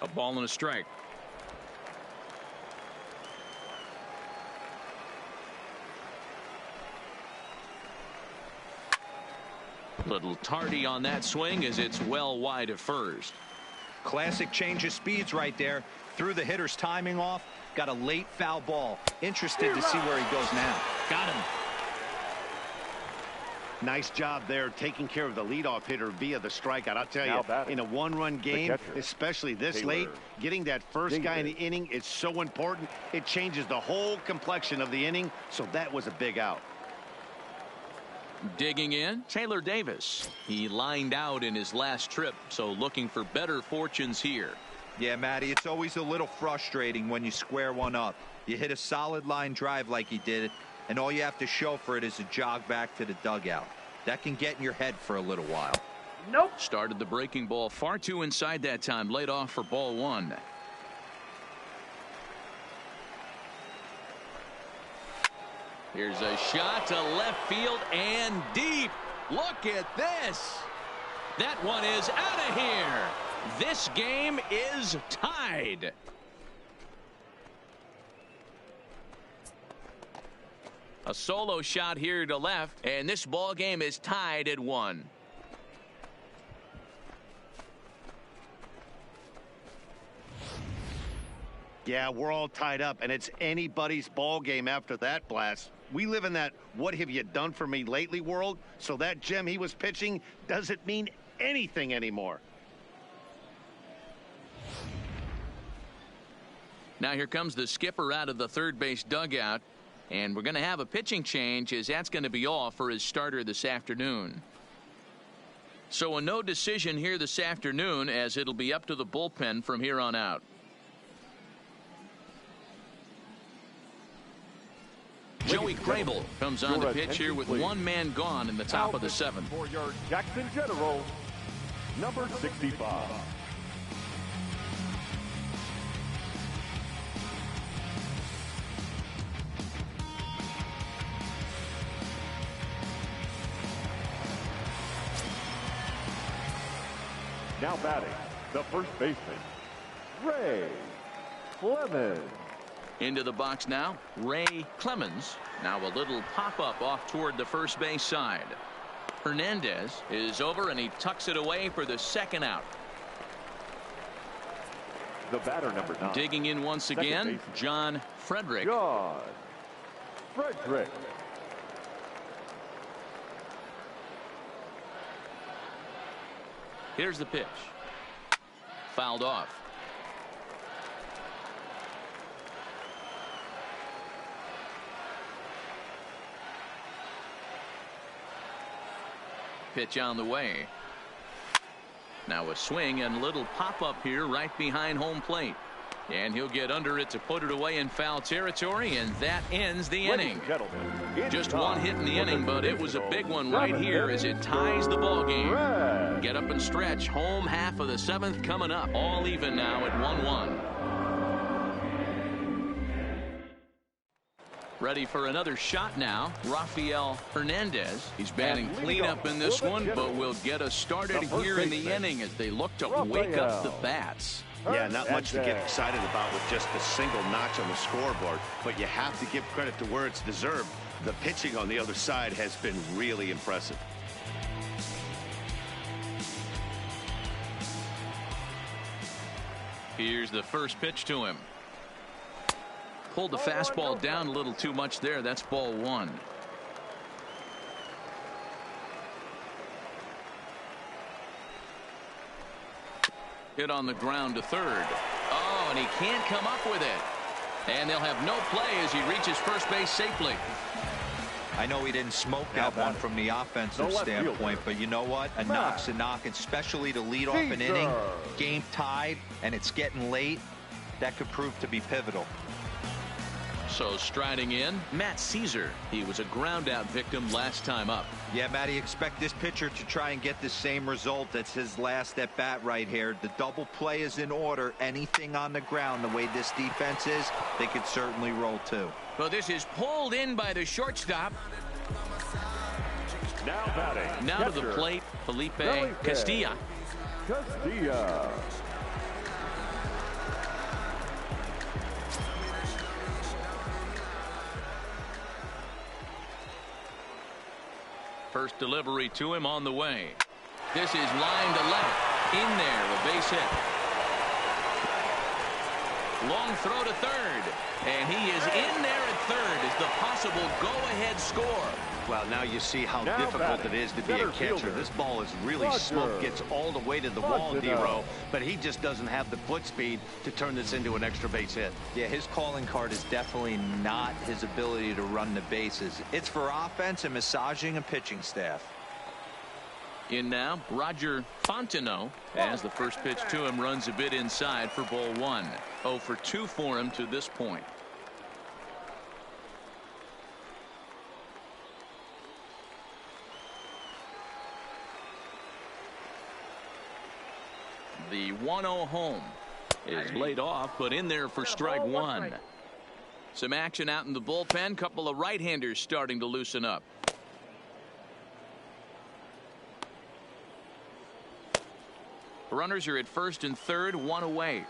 A ball and a strike. Little tardy on that swing as it's well wide of first. Classic change of speeds right there. Threw the hitter's timing off. Got a late foul ball. Interested to see where he goes now. Got him. Nice job there taking care of the leadoff hitter via the strikeout. I'll tell Now you, batting, in a one-run game, catcher, especially this Taylor late, getting that first guy in the inning is so important. It changes the whole complexion of the inning, so that was a big out. Digging in, Taylor Davis. He lined out in his last trip, so looking for better fortunes here. Yeah, Matty, it's always a little frustrating when you square one up. You hit a solid line drive like he did, and all you have to show for it is a jog back to the dugout. That can get in your head for a little while. Nope. Started the breaking ball far too inside that time. Laid off for ball one. Here's a shot to left field and deep. Look at this. That one is out of here. This game is tied. A solo shot here to left, and this ball game is tied at 1. Yeah, we're all tied up, and it's anybody's ball game after that blast. We live in that what have you done for me lately world, so that gem he was pitching doesn't mean anything anymore. Now here comes the skipper out of the third base dugout, and we're going to have a pitching change, as that's going to be all for his starter this afternoon. So a no decision here this afternoon, as it'll be up to the bullpen from here on out. Joey Crable comes on to pitch here with one man gone in the top of the 7th. For your Jackson Generals, number 65. Now batting, the first baseman, Ray Clemens. Into the box now, Ray Clemens. Now a little pop-up off toward the first base side. Hernandez is over, and he tucks it away for the second out. The batter, number 9. Digging in once again, John Frederick. John Frederick. Here's the pitch. Fouled off. Pitch on the way. Now a swing and a little pop-up here right behind home plate. And he'll get under it to put it away in foul territory, and that ends the inning. Just one hit in the inning, but it was a big one right here as it ties the ball game. Get up and stretch. Home half of the 7th coming up. All even now at 1-1. Ready for another shot now, Rafael Hernandez. He's batting cleanup in this one, but will get us started here in the inning as they look to wake up the bats. Yeah, not much to get excited about with just a single notch on the scoreboard, but you have to give credit to where it's deserved. The pitching on the other side has been really impressive. Here's the first pitch to him. Pulled the fastball down a little too much there. That's ball 1. Hit on the ground to third. Oh, and he can't come up with it. And they'll have no play as he reaches first base safely. I know he didn't smoke that one from the offensive standpoint, but you know what? A knock's a knock, especially to lead off an inning. Game tied, and it's getting late. That could prove to be pivotal. So striding in, Matt Caesar. He was a ground out victim last time up. Yeah, Matty, expect this pitcher to try and get the same result. That's his last at bat right here. The double play is in order. Anything on the ground, the way this defense is, they could certainly roll too. Well, this is pulled in by the shortstop. Now batting. Now to the plate, Felipe Castilla. Castilla. First delivery to him on the way. This is line to left. In there, a base hit. Long throw to third. And he is in there at third as the possible go-ahead score. Well, now you see how difficult it is to be a catcher. This ball is really smoked, gets all the way to the wall, D-Row, but he just doesn't have the foot speed to turn this into an extra base hit. Yeah, his calling card is definitely not his ability to run the bases. It's for offense and massaging a pitching staff. In now, Roger Fontenot, as the first pitch to him runs a bit inside for ball one. 0 for 2 for him to this point. The 1-0 home is laid off, but in there for strike one. Some action out in the bullpen. Couple of right-handers starting to loosen up. Runners are at first and third, one away.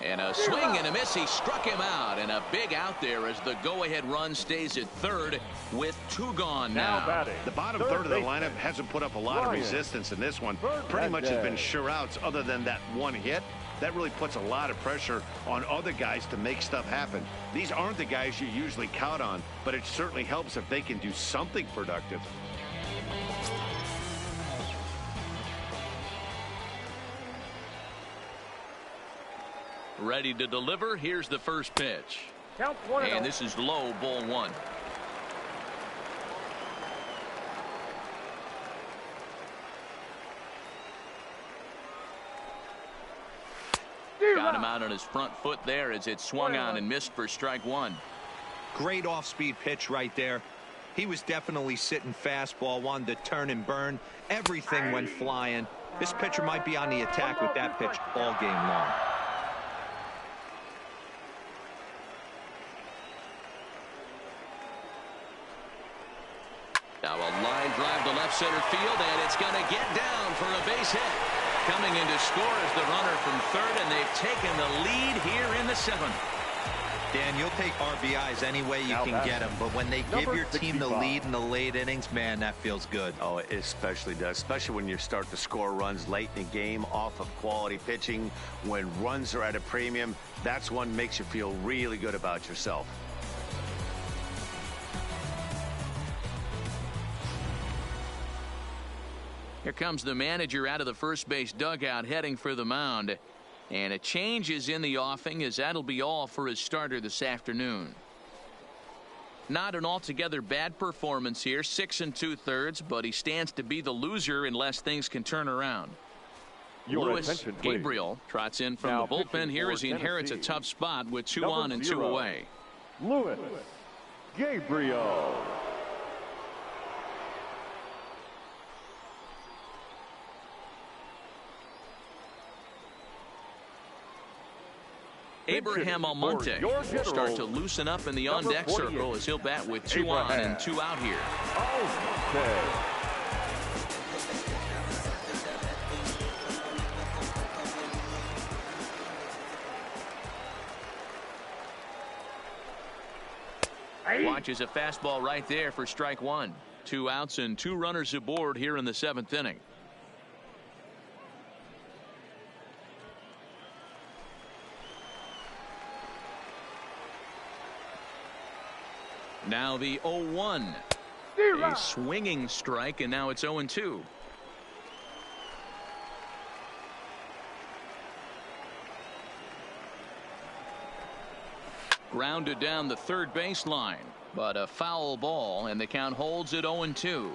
And a swing and a miss. He struck him out, and a big out there as the go-ahead run stays at third with 2 gone now. The bottom third of the lineup hasn't put up a lot of resistance in this one. Pretty much has been sure outs other than that one hit. That really puts a lot of pressure on other guys to make stuff happen. These aren't the guys you usually count on, but it certainly helps if they can do something productive. Ready to deliver. Here's the first pitch. Count 1-0. And this is low, ball one. Got him out on his front foot there as it swung on and missed for strike one. Great off-speed pitch right there. He was definitely sitting fastball, wanted to turn and burn. Everything went flying. This pitcher might be on the attack with that pitch all game long. Now a line drive to left center field, and it's going to get down for a base hit. Coming in to score is the runner from third, and they've taken the lead here in the 7th. Dan, you'll take RBIs any way you can get them, but when they give your team the lead in the late innings, man, that feels good. Oh, it especially does, especially when you start to score runs late in the game off of quality pitching. When runs are at a premium, that's one makes you feel really good about yourself. Here comes the manager out of the first base dugout heading for the mound. And a change is in the offing, as that'll be all for his starter this afternoon. Not an altogether bad performance here, 6 2/3, but he stands to be the loser unless things can turn around. Louis Gabriel trots in from the bullpen here as he inherits a tough spot with 2 on and 2 away. Louis Gabriel. Abraham Almonte will start to loosen up in the on-deck circle as he'll bat with 2 on and 2 out here. Watches a fastball right there for strike one. 2 outs and 2 runners aboard here in the 7th inning. Now the 0-1. A swinging strike, and now it's 0-2. Grounded down the third baseline, but a foul ball, and the count holds at 0-2.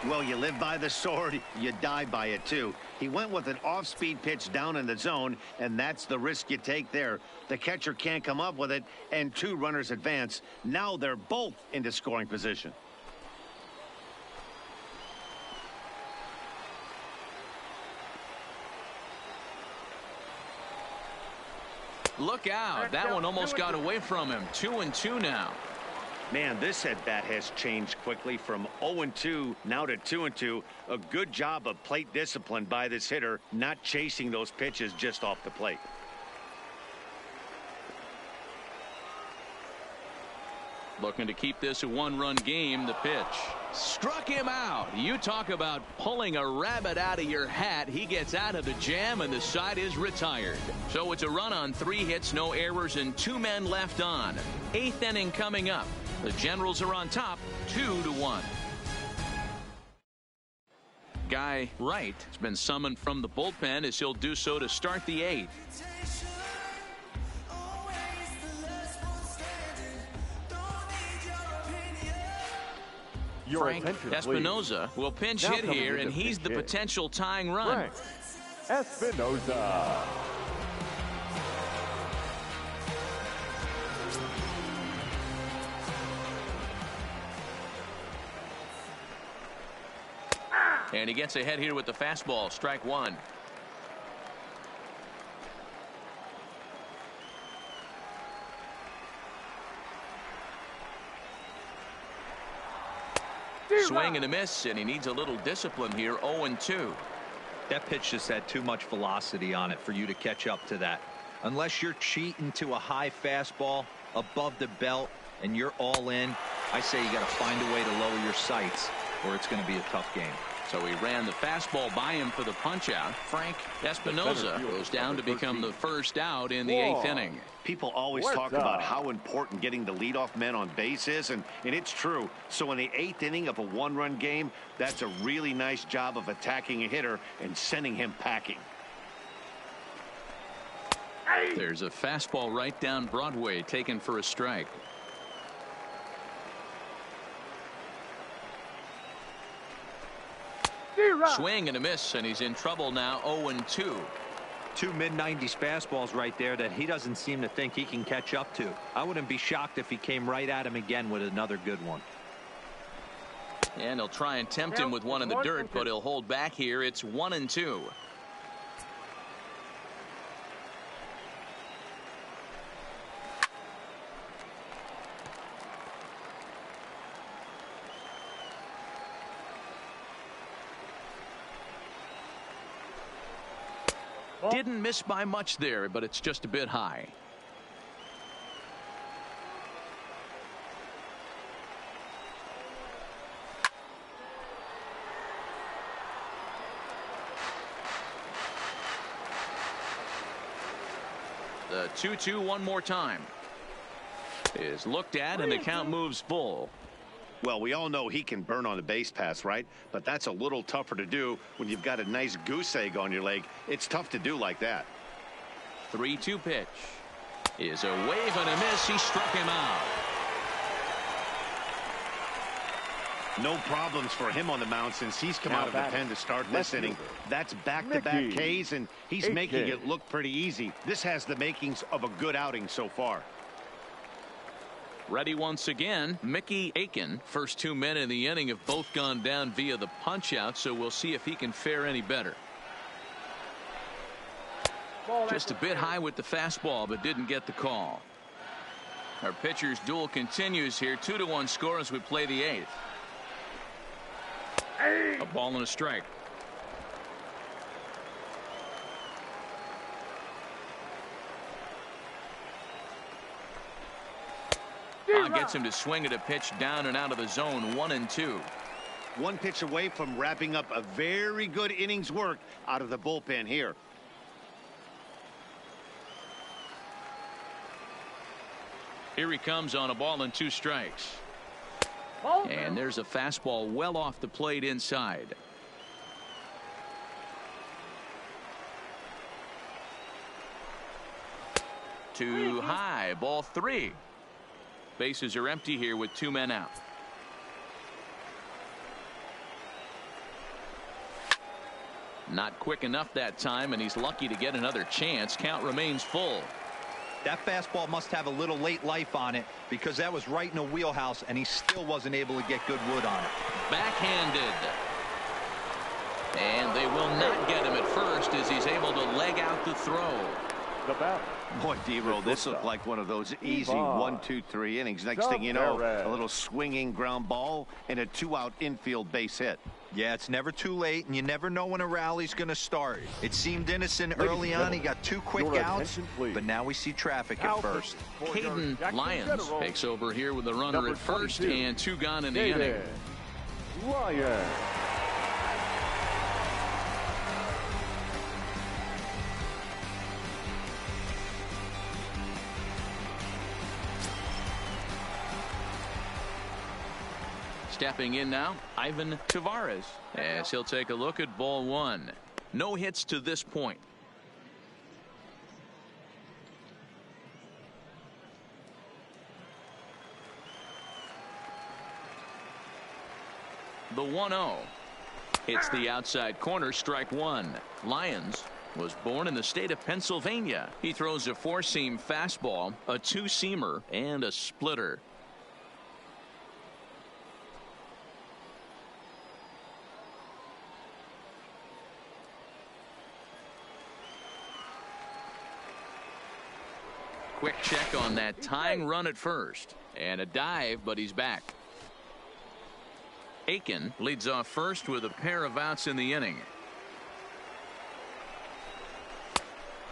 Well, you live by the sword, you die by it too. He went with an off-speed pitch down in the zone, and that's the risk you take there. The catcher can't come up with it, and 2 runners advance. Now they're both into scoring position. Look out. That one almost got away from him. 2-2 now. Man, this at-bat has changed quickly from 0-2 now to 2-2. A good job of plate discipline by this hitter, not chasing those pitches just off the plate. Looking to keep this a one-run game. The pitch struck him out. You talk about pulling a rabbit out of your hat. He gets out of the jam and the side is retired. So it's a run on 3 hits, no errors, and 2 men left on. 8th inning coming up. The Generals are on top 2-1. Guy Wright has been summoned from the bullpen as he'll do so to start the 8th. Frank Espinoza will pinch hit here, and he's the potential tying run. Frank Espinoza. And he gets ahead here with the fastball. Strike 1. Swing and a miss, and he needs a little discipline here. 0-2. That pitch just had too much velocity on it for you to catch up to that. Unless you're cheating to a high fastball above the belt and you're all in, I say you got to find a way to lower your sights or it's going to be a tough game. So he ran the fastball by him for the punch-out. Frank Espinoza goes down to become the first out in the 8th inning. People always talk about how important getting the leadoff man on base is, and it's true. So in the 8th inning of a one-run game, that's a really nice job of attacking a hitter and sending him packing. There's a fastball right down Broadway taken for a strike. Swing and a miss, and he's in trouble now. 0-2. 2 mid-90s fastballs right there that he doesn't seem to think he can catch up to. I wouldn't be shocked if he came right at him again with another good one. And he'll try and tempt him with one in the dirt, but he'll hold back here. It's 1-2. Didn't miss by much there, but it's just a bit high. The 2-2 one more time is looked at, and the count moves full. Well, we all know he can burn on a base pass, right? But that's a little tougher to do when you've got a nice goose egg on your leg. It's tough to do like that. 3-2 pitch is a wave and a miss. He struck him out. No problems for him on the mound since he's come out of the pen to start this inning. That's back-to-back Ks, and he's making it look pretty easy. This has the makings of a good outing so far. Ready once again, Mickey Aiken. First 2 men in the inning have both gone down via the punch-out, so we'll see if he can fare any better. Just a bit high with the fastball, but didn't get the call. Our pitcher's duel continues here. 2-1 score as we play the 8th. A ball and a strike. Gets him to swing at a pitch down and out of the zone. 1-2. One pitch away from wrapping up a very good innings work out of the bullpen here. Here he comes on a ball and 2 strikes. And there's a fastball well off the plate inside. Too high. Ball 3. Bases are empty here with 2 men out. Not quick enough that time, and he's lucky to get another chance. Count remains full. That fastball must have a little late life on it because that was right in a wheelhouse, and he still wasn't able to get good wood on it. Backhanded. And they will not get him at first as he's able to leg out the throw. The batter. Boy, D-Roll, this looked like one of those easy 1, 2, 3 innings. Next thing you know, a little swinging ground ball and a 2-out infield base hit. Yeah, it's never too late, and you never know when a rally's going to start. It seemed innocent early on. He got 2 quick outs, but now we see traffic at first. Caden Lyons takes over here with a runner at first and 2 gone in the inning. Lyons. Stepping in now, Ivan Tavares, as he'll take a look at ball 1. No hits to this point. The 1-0. Hits the outside corner, strike 1. Lyons was born in the state of Pennsylvania. He throws a 4-seam fastball, a 2-seamer, and a splitter. Quick check on that tying run at first. And a dive, but he's back. Aiken leads off first with a pair of outs in the inning.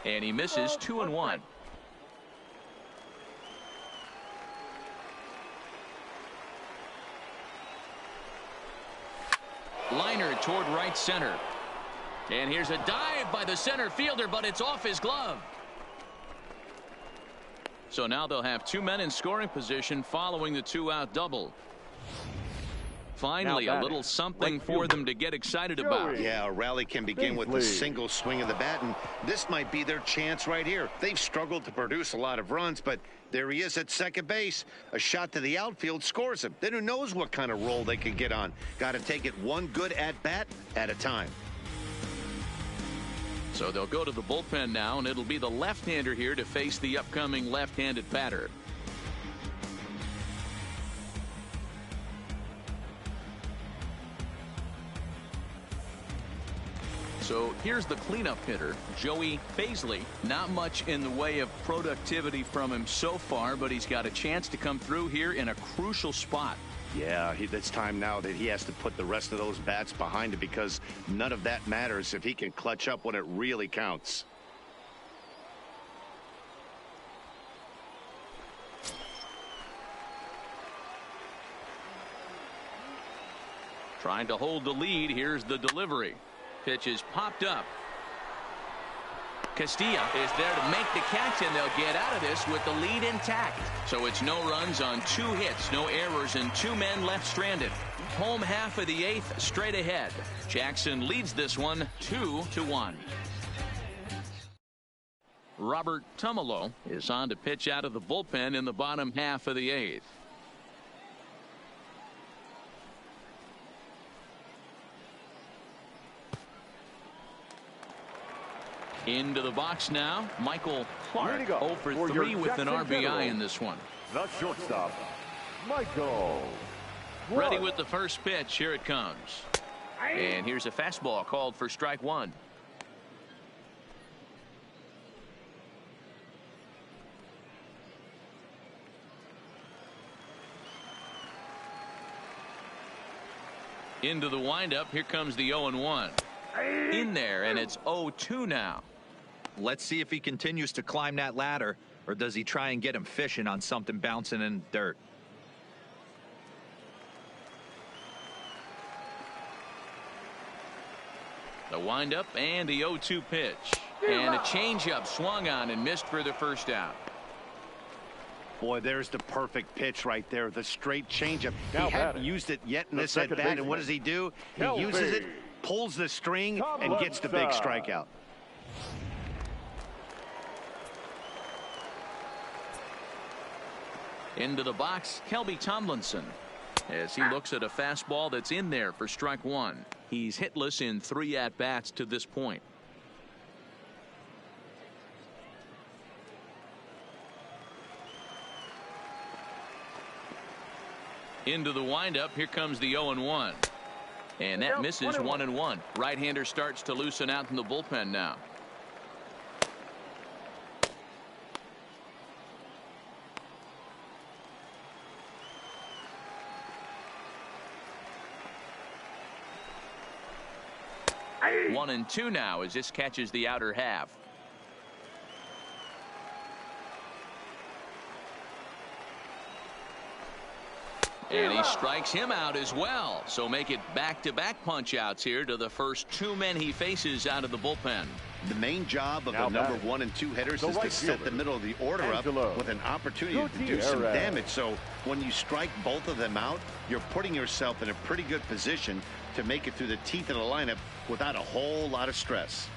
And he misses 2-1. Liner toward right center. And here's a dive by the center fielder, but it's off his glove. So now they'll have 2 men in scoring position following the 2-out double. Finally, a little something for them to get excited about. Yeah, a rally can begin with a single swing of the bat, and this might be their chance right here. They've struggled to produce a lot of runs, but there he is at second base. A shot to the outfield scores him. Then who knows what kind of roll they could get on. Got to take it one good at-bat at a time. So they'll go to the bullpen now, and it'll be the left-hander here to face the upcoming left-handed batter. So here's the cleanup hitter, Joey Paisley. Not much in the way of productivity from him so far, but he's got a chance to come through here in a crucial spot. Yeah, it's time now that he has to put the rest of those bats behind him, because none of that matters if he can clutch up when it really counts. Trying to hold the lead. Here's the delivery. Pitch is popped up. Castilla is there to make the catch, and they'll get out of this with the lead intact. So it's no runs on 2 hits, no errors, and 2 men left stranded. Home half of the 8th straight ahead. Jackson leads this one 2-1. Robert Tumalo is on to pitch out of the bullpen in the bottom half of the 8th. Into the box now, Michael Clark, 0 for 3 with an RBI in this one. The shortstop, Michael Clark. Ready with the first pitch. Here it comes. And here's a fastball called for strike 1. Into the windup. Here comes the 0-1. In there, and it's 0-2 now. Let's see if he continues to climb that ladder, or does he try and get him fishing on something bouncing in the dirt. The windup and the 0-2 pitch. And a changeup swung on and missed for the first out. Boy, there's the perfect pitch right there. The straight changeup. He hadn't used it yet in this at bat, and what does he do? He uses it, pulls the string, and gets the big strikeout. Into the box, Kelby Tomlinson, as he looks at a fastball that's in there for strike 1. He's hitless in 3 at-bats to this point. Into the windup. Here comes the 0-1. And that misses 1-1. Right-hander starts to loosen out in the bullpen now. 1-2 now as this catches the outer half. And he strikes him out as well. So make it back-to-back punch-outs here to the first two men he faces out of the bullpen. The main job of the number 1 and 2 hitters is to set the middle of the order up with an opportunity to do some damage. So when you strike both of them out, you're putting yourself in a pretty good position to make it through the teeth of the lineup without a whole lot of stress.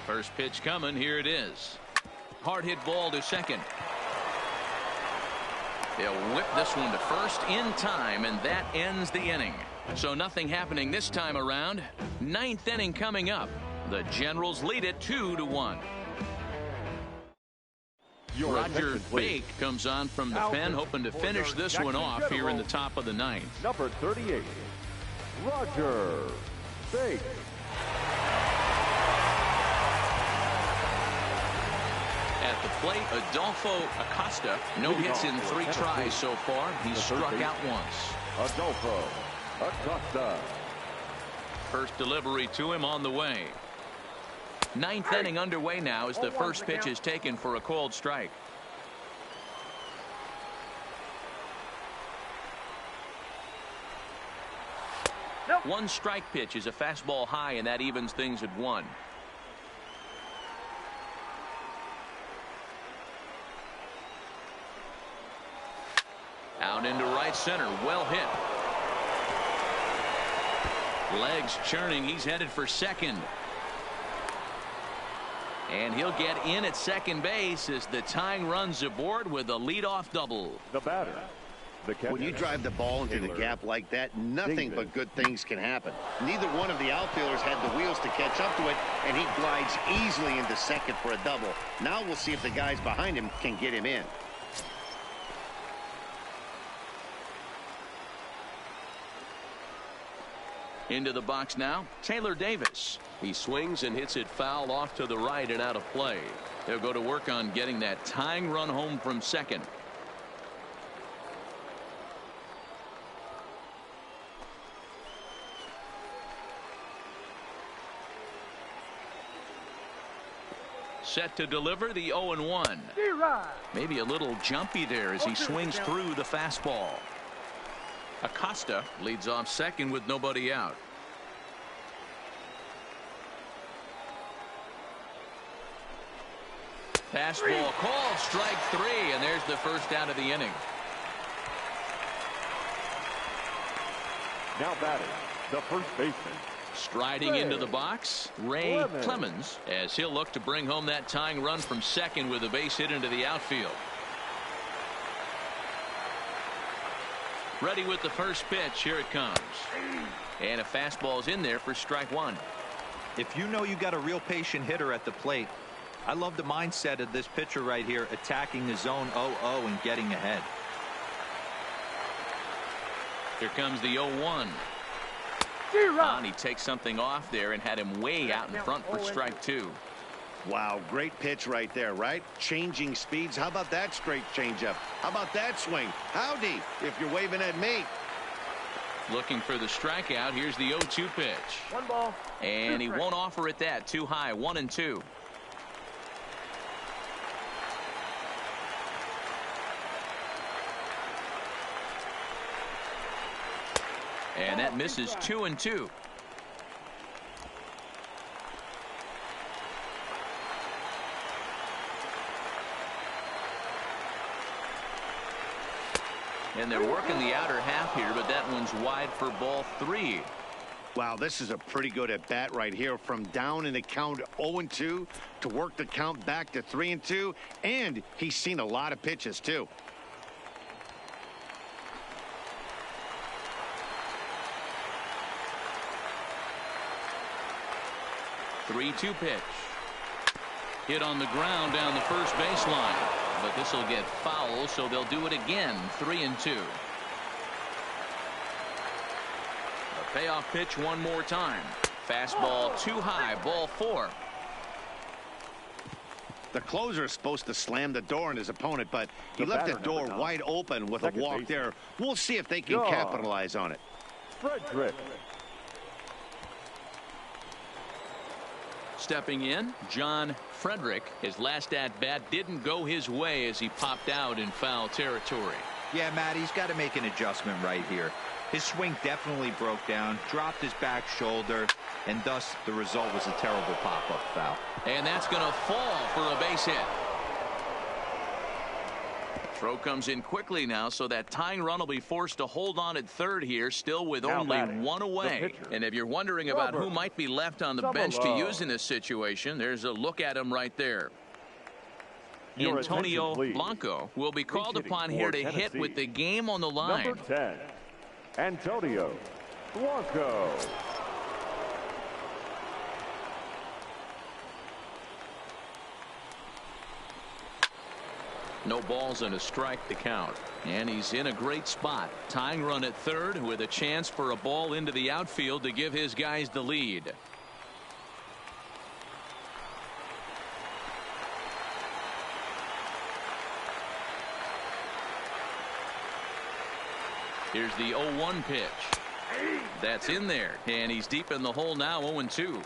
First pitch coming. Here it is. Hard hit ball to second. They'll whip this one to first in time, and that ends the inning. So nothing happening this time around. Ninth inning coming up. The Generals lead it 2-1. Roger Bake comes on from the pen, hoping to finish this one off here in the top of the ninth. Number 38, Roger Bake. At the plate, Adolfo Acosta. No hits in 3 tries so far. He's struck out once. Adolfo Acosta. First delivery to him on the way. Ninth inning underway now as the first pitch is taken for a called strike. One strike pitch is a fastball high, and that evens things at 1. Out into right center. Well hit. Legs churning. He's headed for second. And he'll get in at second base as the tying run's aboard with a leadoff double. The batter. When you drive the ball into the gap like that, nothing but good things can happen. Neither one of the outfielders had the wheels to catch up to it, and he glides easily into second for a double. Now we'll see if the guys behind him can get him in. Into the box now, Taylor Davis. He swings and hits it foul off to the right and out of play. They'll go to work on getting that tying run home from second. Set to deliver the 0-1. Maybe a little jumpy there as he swings through the fastball. Acosta leads off second with nobody out. Fastball called, strike 3, and there's the first out of the inning. Now batting, the first baseman. Striding into the box, Ray Clemens, as he'll look to bring home that tying run from second with a base hit into the outfield. Ready with the first pitch. Here it comes. And a fastball's in there for strike 1. If you know you got a real patient hitter at the plate, I love the mindset of this pitcher right here, attacking the zone 0-0 and getting ahead. Here comes the 0-1. And he takes something off there and had him way out in front for strike 2. Wow, great pitch right there, right? Changing speeds. How about that straight changeup? How about that swing? Howdy, if you're waving at me. Looking for the strikeout. Here's the 0-2 pitch. 1 ball. And he won't offer it that. Too high. 1-2. And that misses. 2-2. And they're working the outer half here, but that one's wide for ball 3. Wow, this is a pretty good at bat right here, from down in the count 0-2 to work the count back to 3-2, and he's seen a lot of pitches too. Three-two pitch. Hit on the ground down the first baseline. But this will get foul, so they'll do it again. 3-2. A payoff pitch one more time. Fastball too high. Ball 4. The closer is supposed to slam the door on his opponent, but he left the door wide open with a walk there. We'll see if they can capitalize on it. Frederick. Stepping in, John Frederick. His last at-bat didn't go his way as he popped out in foul territory. Yeah, Matt, he's got to make an adjustment right here. His swing definitely broke down, dropped his back shoulder, and thus the result was a terrible pop-up foul. And that's going to fall for a base hit. Throw comes in quickly now, so that tying run will be forced to hold on at third here, still with only one away. And if you're wondering about who might be left on the bench to use in this situation, there's a look at him right there. Antonio Blanco will be called upon here to hit with the game on the line. Number 10, Antonio Blanco. No balls and a strike to count. And he's in a great spot. Tying run at third with a chance for a ball into the outfield to give his guys the lead. Here's the 0-1 pitch. That's in there. And he's deep in the hole now, 0-2.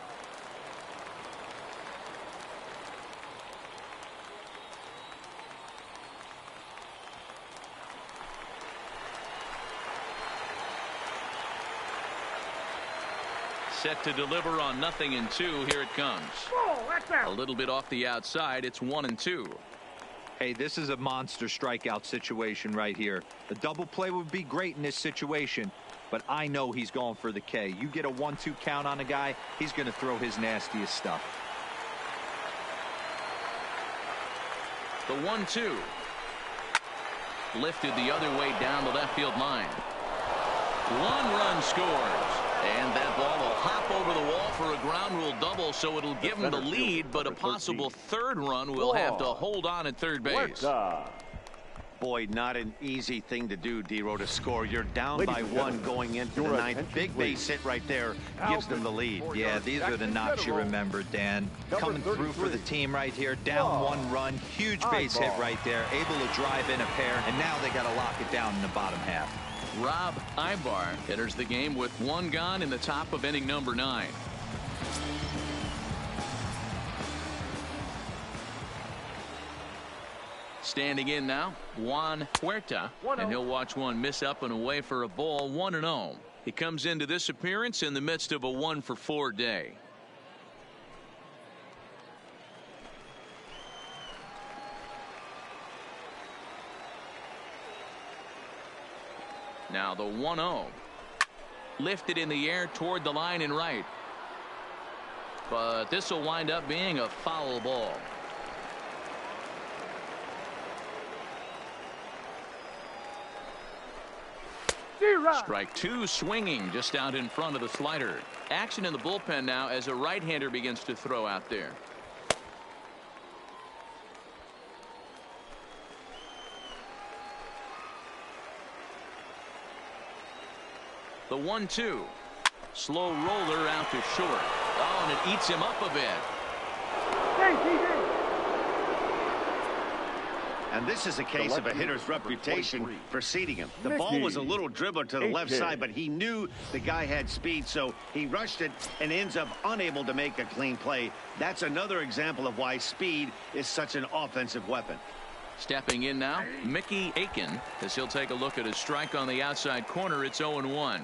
Set to deliver on 0-2. Here it comes. A little bit off the outside. It's 1-2. Hey, this is a monster strikeout situation right here. A double play would be great in this situation, but I know he's going for the K. You get a 1-2 count on a guy, he's going to throw his nastiest stuff. The 1-2. Lifted the other way down the left field line. One run scores. And that ball will hop over the wall for a ground rule double, so it'll give him the lead, but a possible third run will have to hold on at third base. Boy, not an easy thing to do, D-Row, to score. You're down by one going into the ninth. Big base hit right there gives them the lead. Yeah, these are the knocks you remember, Dan. Coming through for the team right here. Down one run. Huge base hit right there. Able to drive in a pair, and now they got to lock it down in the bottom half. Rob Ibar enters the game with one gone in the top of inning number 9. Standing in now, Juan Huerta, and he'll watch one miss up and away for a ball. 1-0. He comes into this appearance in the midst of a 1-for-4 day. Now the 1-0. Lifted in the air toward the line and right. But this will wind up being a foul ball. Strike two, swinging just out in front of the slider. Action in the bullpen now as a right-hander begins to throw out there. The 1-2. Slow roller out to short. Oh, and it eats him up a bit. And this is a case of a hitter's reputation preceding him. The ball was a little dribbler to the left side, but he knew the guy had speed, so he rushed it and ends up unable to make a clean play. That's another example of why speed is such an offensive weapon. Stepping in now, Mickey Aiken, as he'll take a look at his strike on the outside corner. It's 0-1.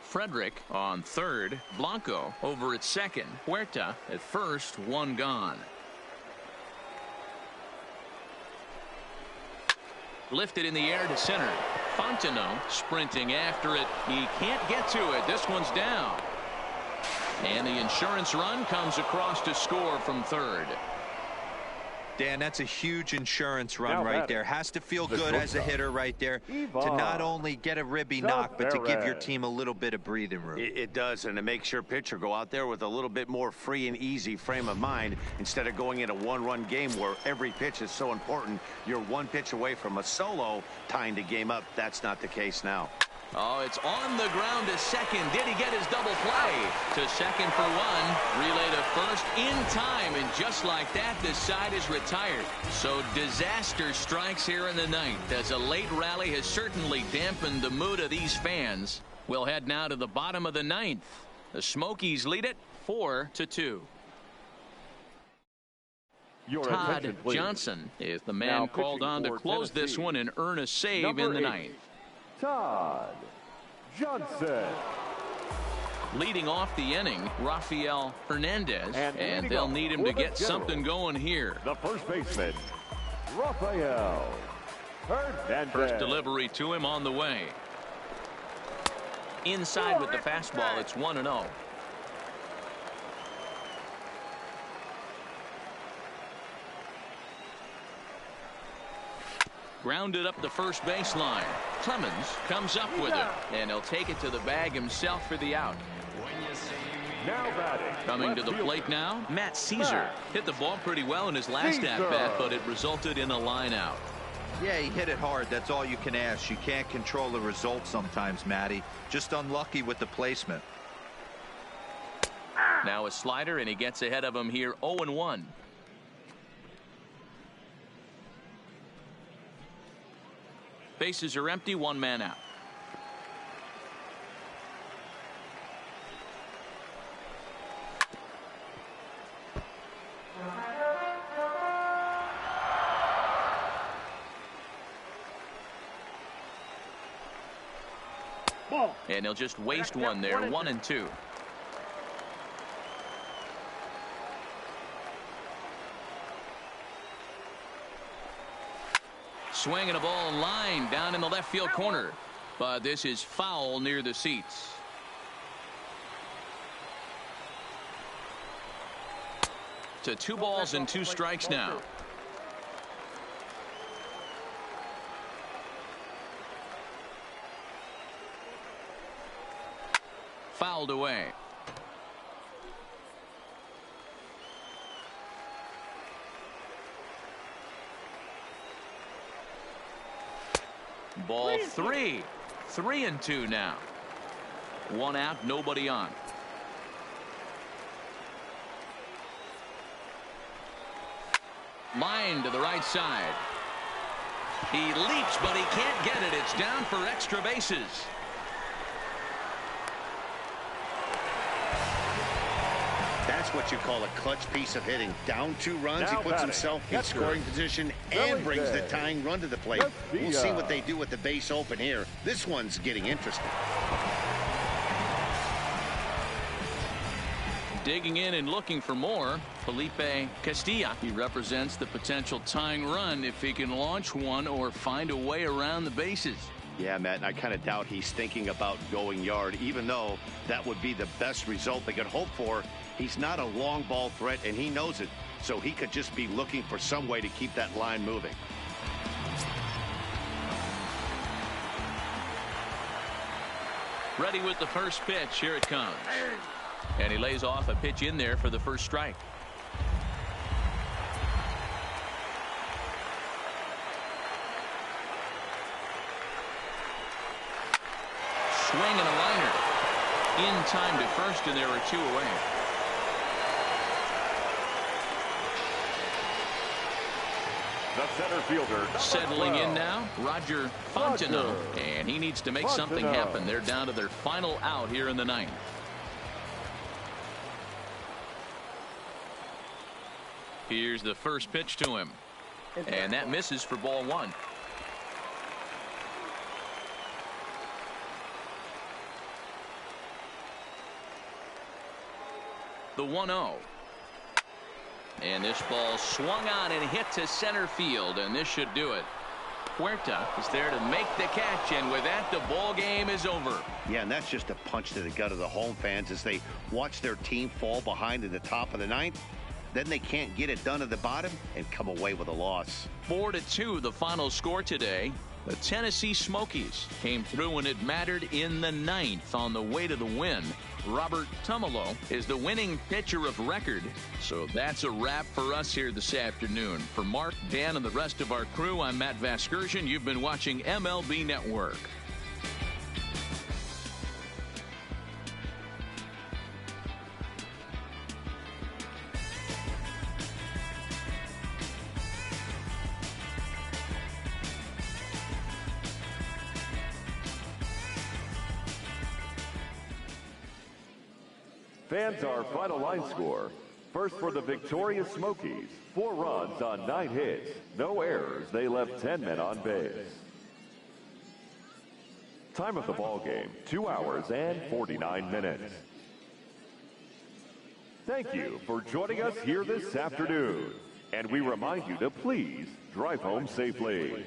Frederick on third. Blanco over at second. Huerta at first. One gone. Lifted in the air to center. Fontenot sprinting after it. He can't get to it. This one's down. And the insurance run comes across to score from third. Dan, that's a huge insurance run right there. Has to feel good as a hitter right there to not only get a ribby knock, but to give your team a little bit of breathing room. It does, and it makes your pitcher go out there with a little bit more free and easy frame of mind instead of going in a one-run game where every pitch is so important. You're one pitch away from a solo tying the game up. That's not the case now. Oh, it's on the ground to second. Did he get his double play? To second for one. Relay to first in time. And just like that, the side is retired. So disaster strikes here in the ninth, as a late rally has certainly dampened the mood of these fans. We'll head now to the bottom of the ninth. The Smokies lead it 4-2. Your Todd attention, please. Johnson is the man Now called on to pitching for close this Tennessee, one and earn a save number in the 8, ninth. Todd Johnson. Leading off the inning, Rafael Hernandez, and they'll need him to get something going here. The first baseman, Rafael Hernandez. First delivery to him on the way. Inside with the fastball, it's 1-0. Grounded up the first baseline. Clemens comes up with it, and he'll take it to the bag himself for the out. Now batting. Coming to the plate now, Matt Caesar. Hit the ball pretty well in his last at-bat, but it resulted in a line out. Yeah, he hit it hard. That's all you can ask. You can't control the result sometimes, Matty. Just unlucky with the placement. Now a slider, and he gets ahead of him here, 0-1. Bases are empty, one man out. Ball. And he'll just waste one there, 1-2. Swinging a ball line down in the left field corner, but this is foul near the seats. To 2 balls and 2 strikes now. Fouled away. Ball 3. 3-2 now. 1 out, nobody on. Line to the right side. He leaps, but he can't get it. It's down for extra bases. That's what you call a clutch piece of hitting. Down 2 runs, he puts himself in scoring position and brings the tying run to the plate. We'll see what they do with the base open here. This one's getting interesting. Digging in and looking for more, Felipe Castilla. He represents the potential tying run if he can launch one or find a way around the bases. Yeah, Matt, and I kind of doubt he's thinking about going yard, even though that would be the best result they could hope for. He's not a long ball threat, and he knows it, so he could just be looking for some way to keep that line moving. Ready with the first pitch. Here it comes. And he lays off a pitch in there for the first strike. Swing and a liner. In time to first, and there are 2 away. The center fielder. Settling in now, Roger Fontenot, and he needs to make something happen. They're down to their final out here in the ninth. Here's the first pitch to him, and that misses for ball 1. The 1-0. And this ball swung on and hit to center field, and this should do it. Huerta is there to make the catch, and with that, the ball game is over. Yeah, and that's just a punch to the gut of the home fans as they watch their team fall behind in the top of the ninth. Then they can't get it done at the bottom and come away with a loss. 4-2 the final score today. The Tennessee Smokies came through when it mattered in the ninth on the way to the win. Robert Tumolo is the winning pitcher of record. So that's a wrap for us here this afternoon. For Mark, Dan, and the rest of our crew, I'm Matt Vasgersian. You've been watching MLB Network. Fans, our final line score. First for the victorious Smokies, 4 runs on 9 hits, no errors. They left 10 men on base. Time of the ball game, 2 hours and 49 minutes. Thank you for joining us here this afternoon. And we remind you to please drive home safely.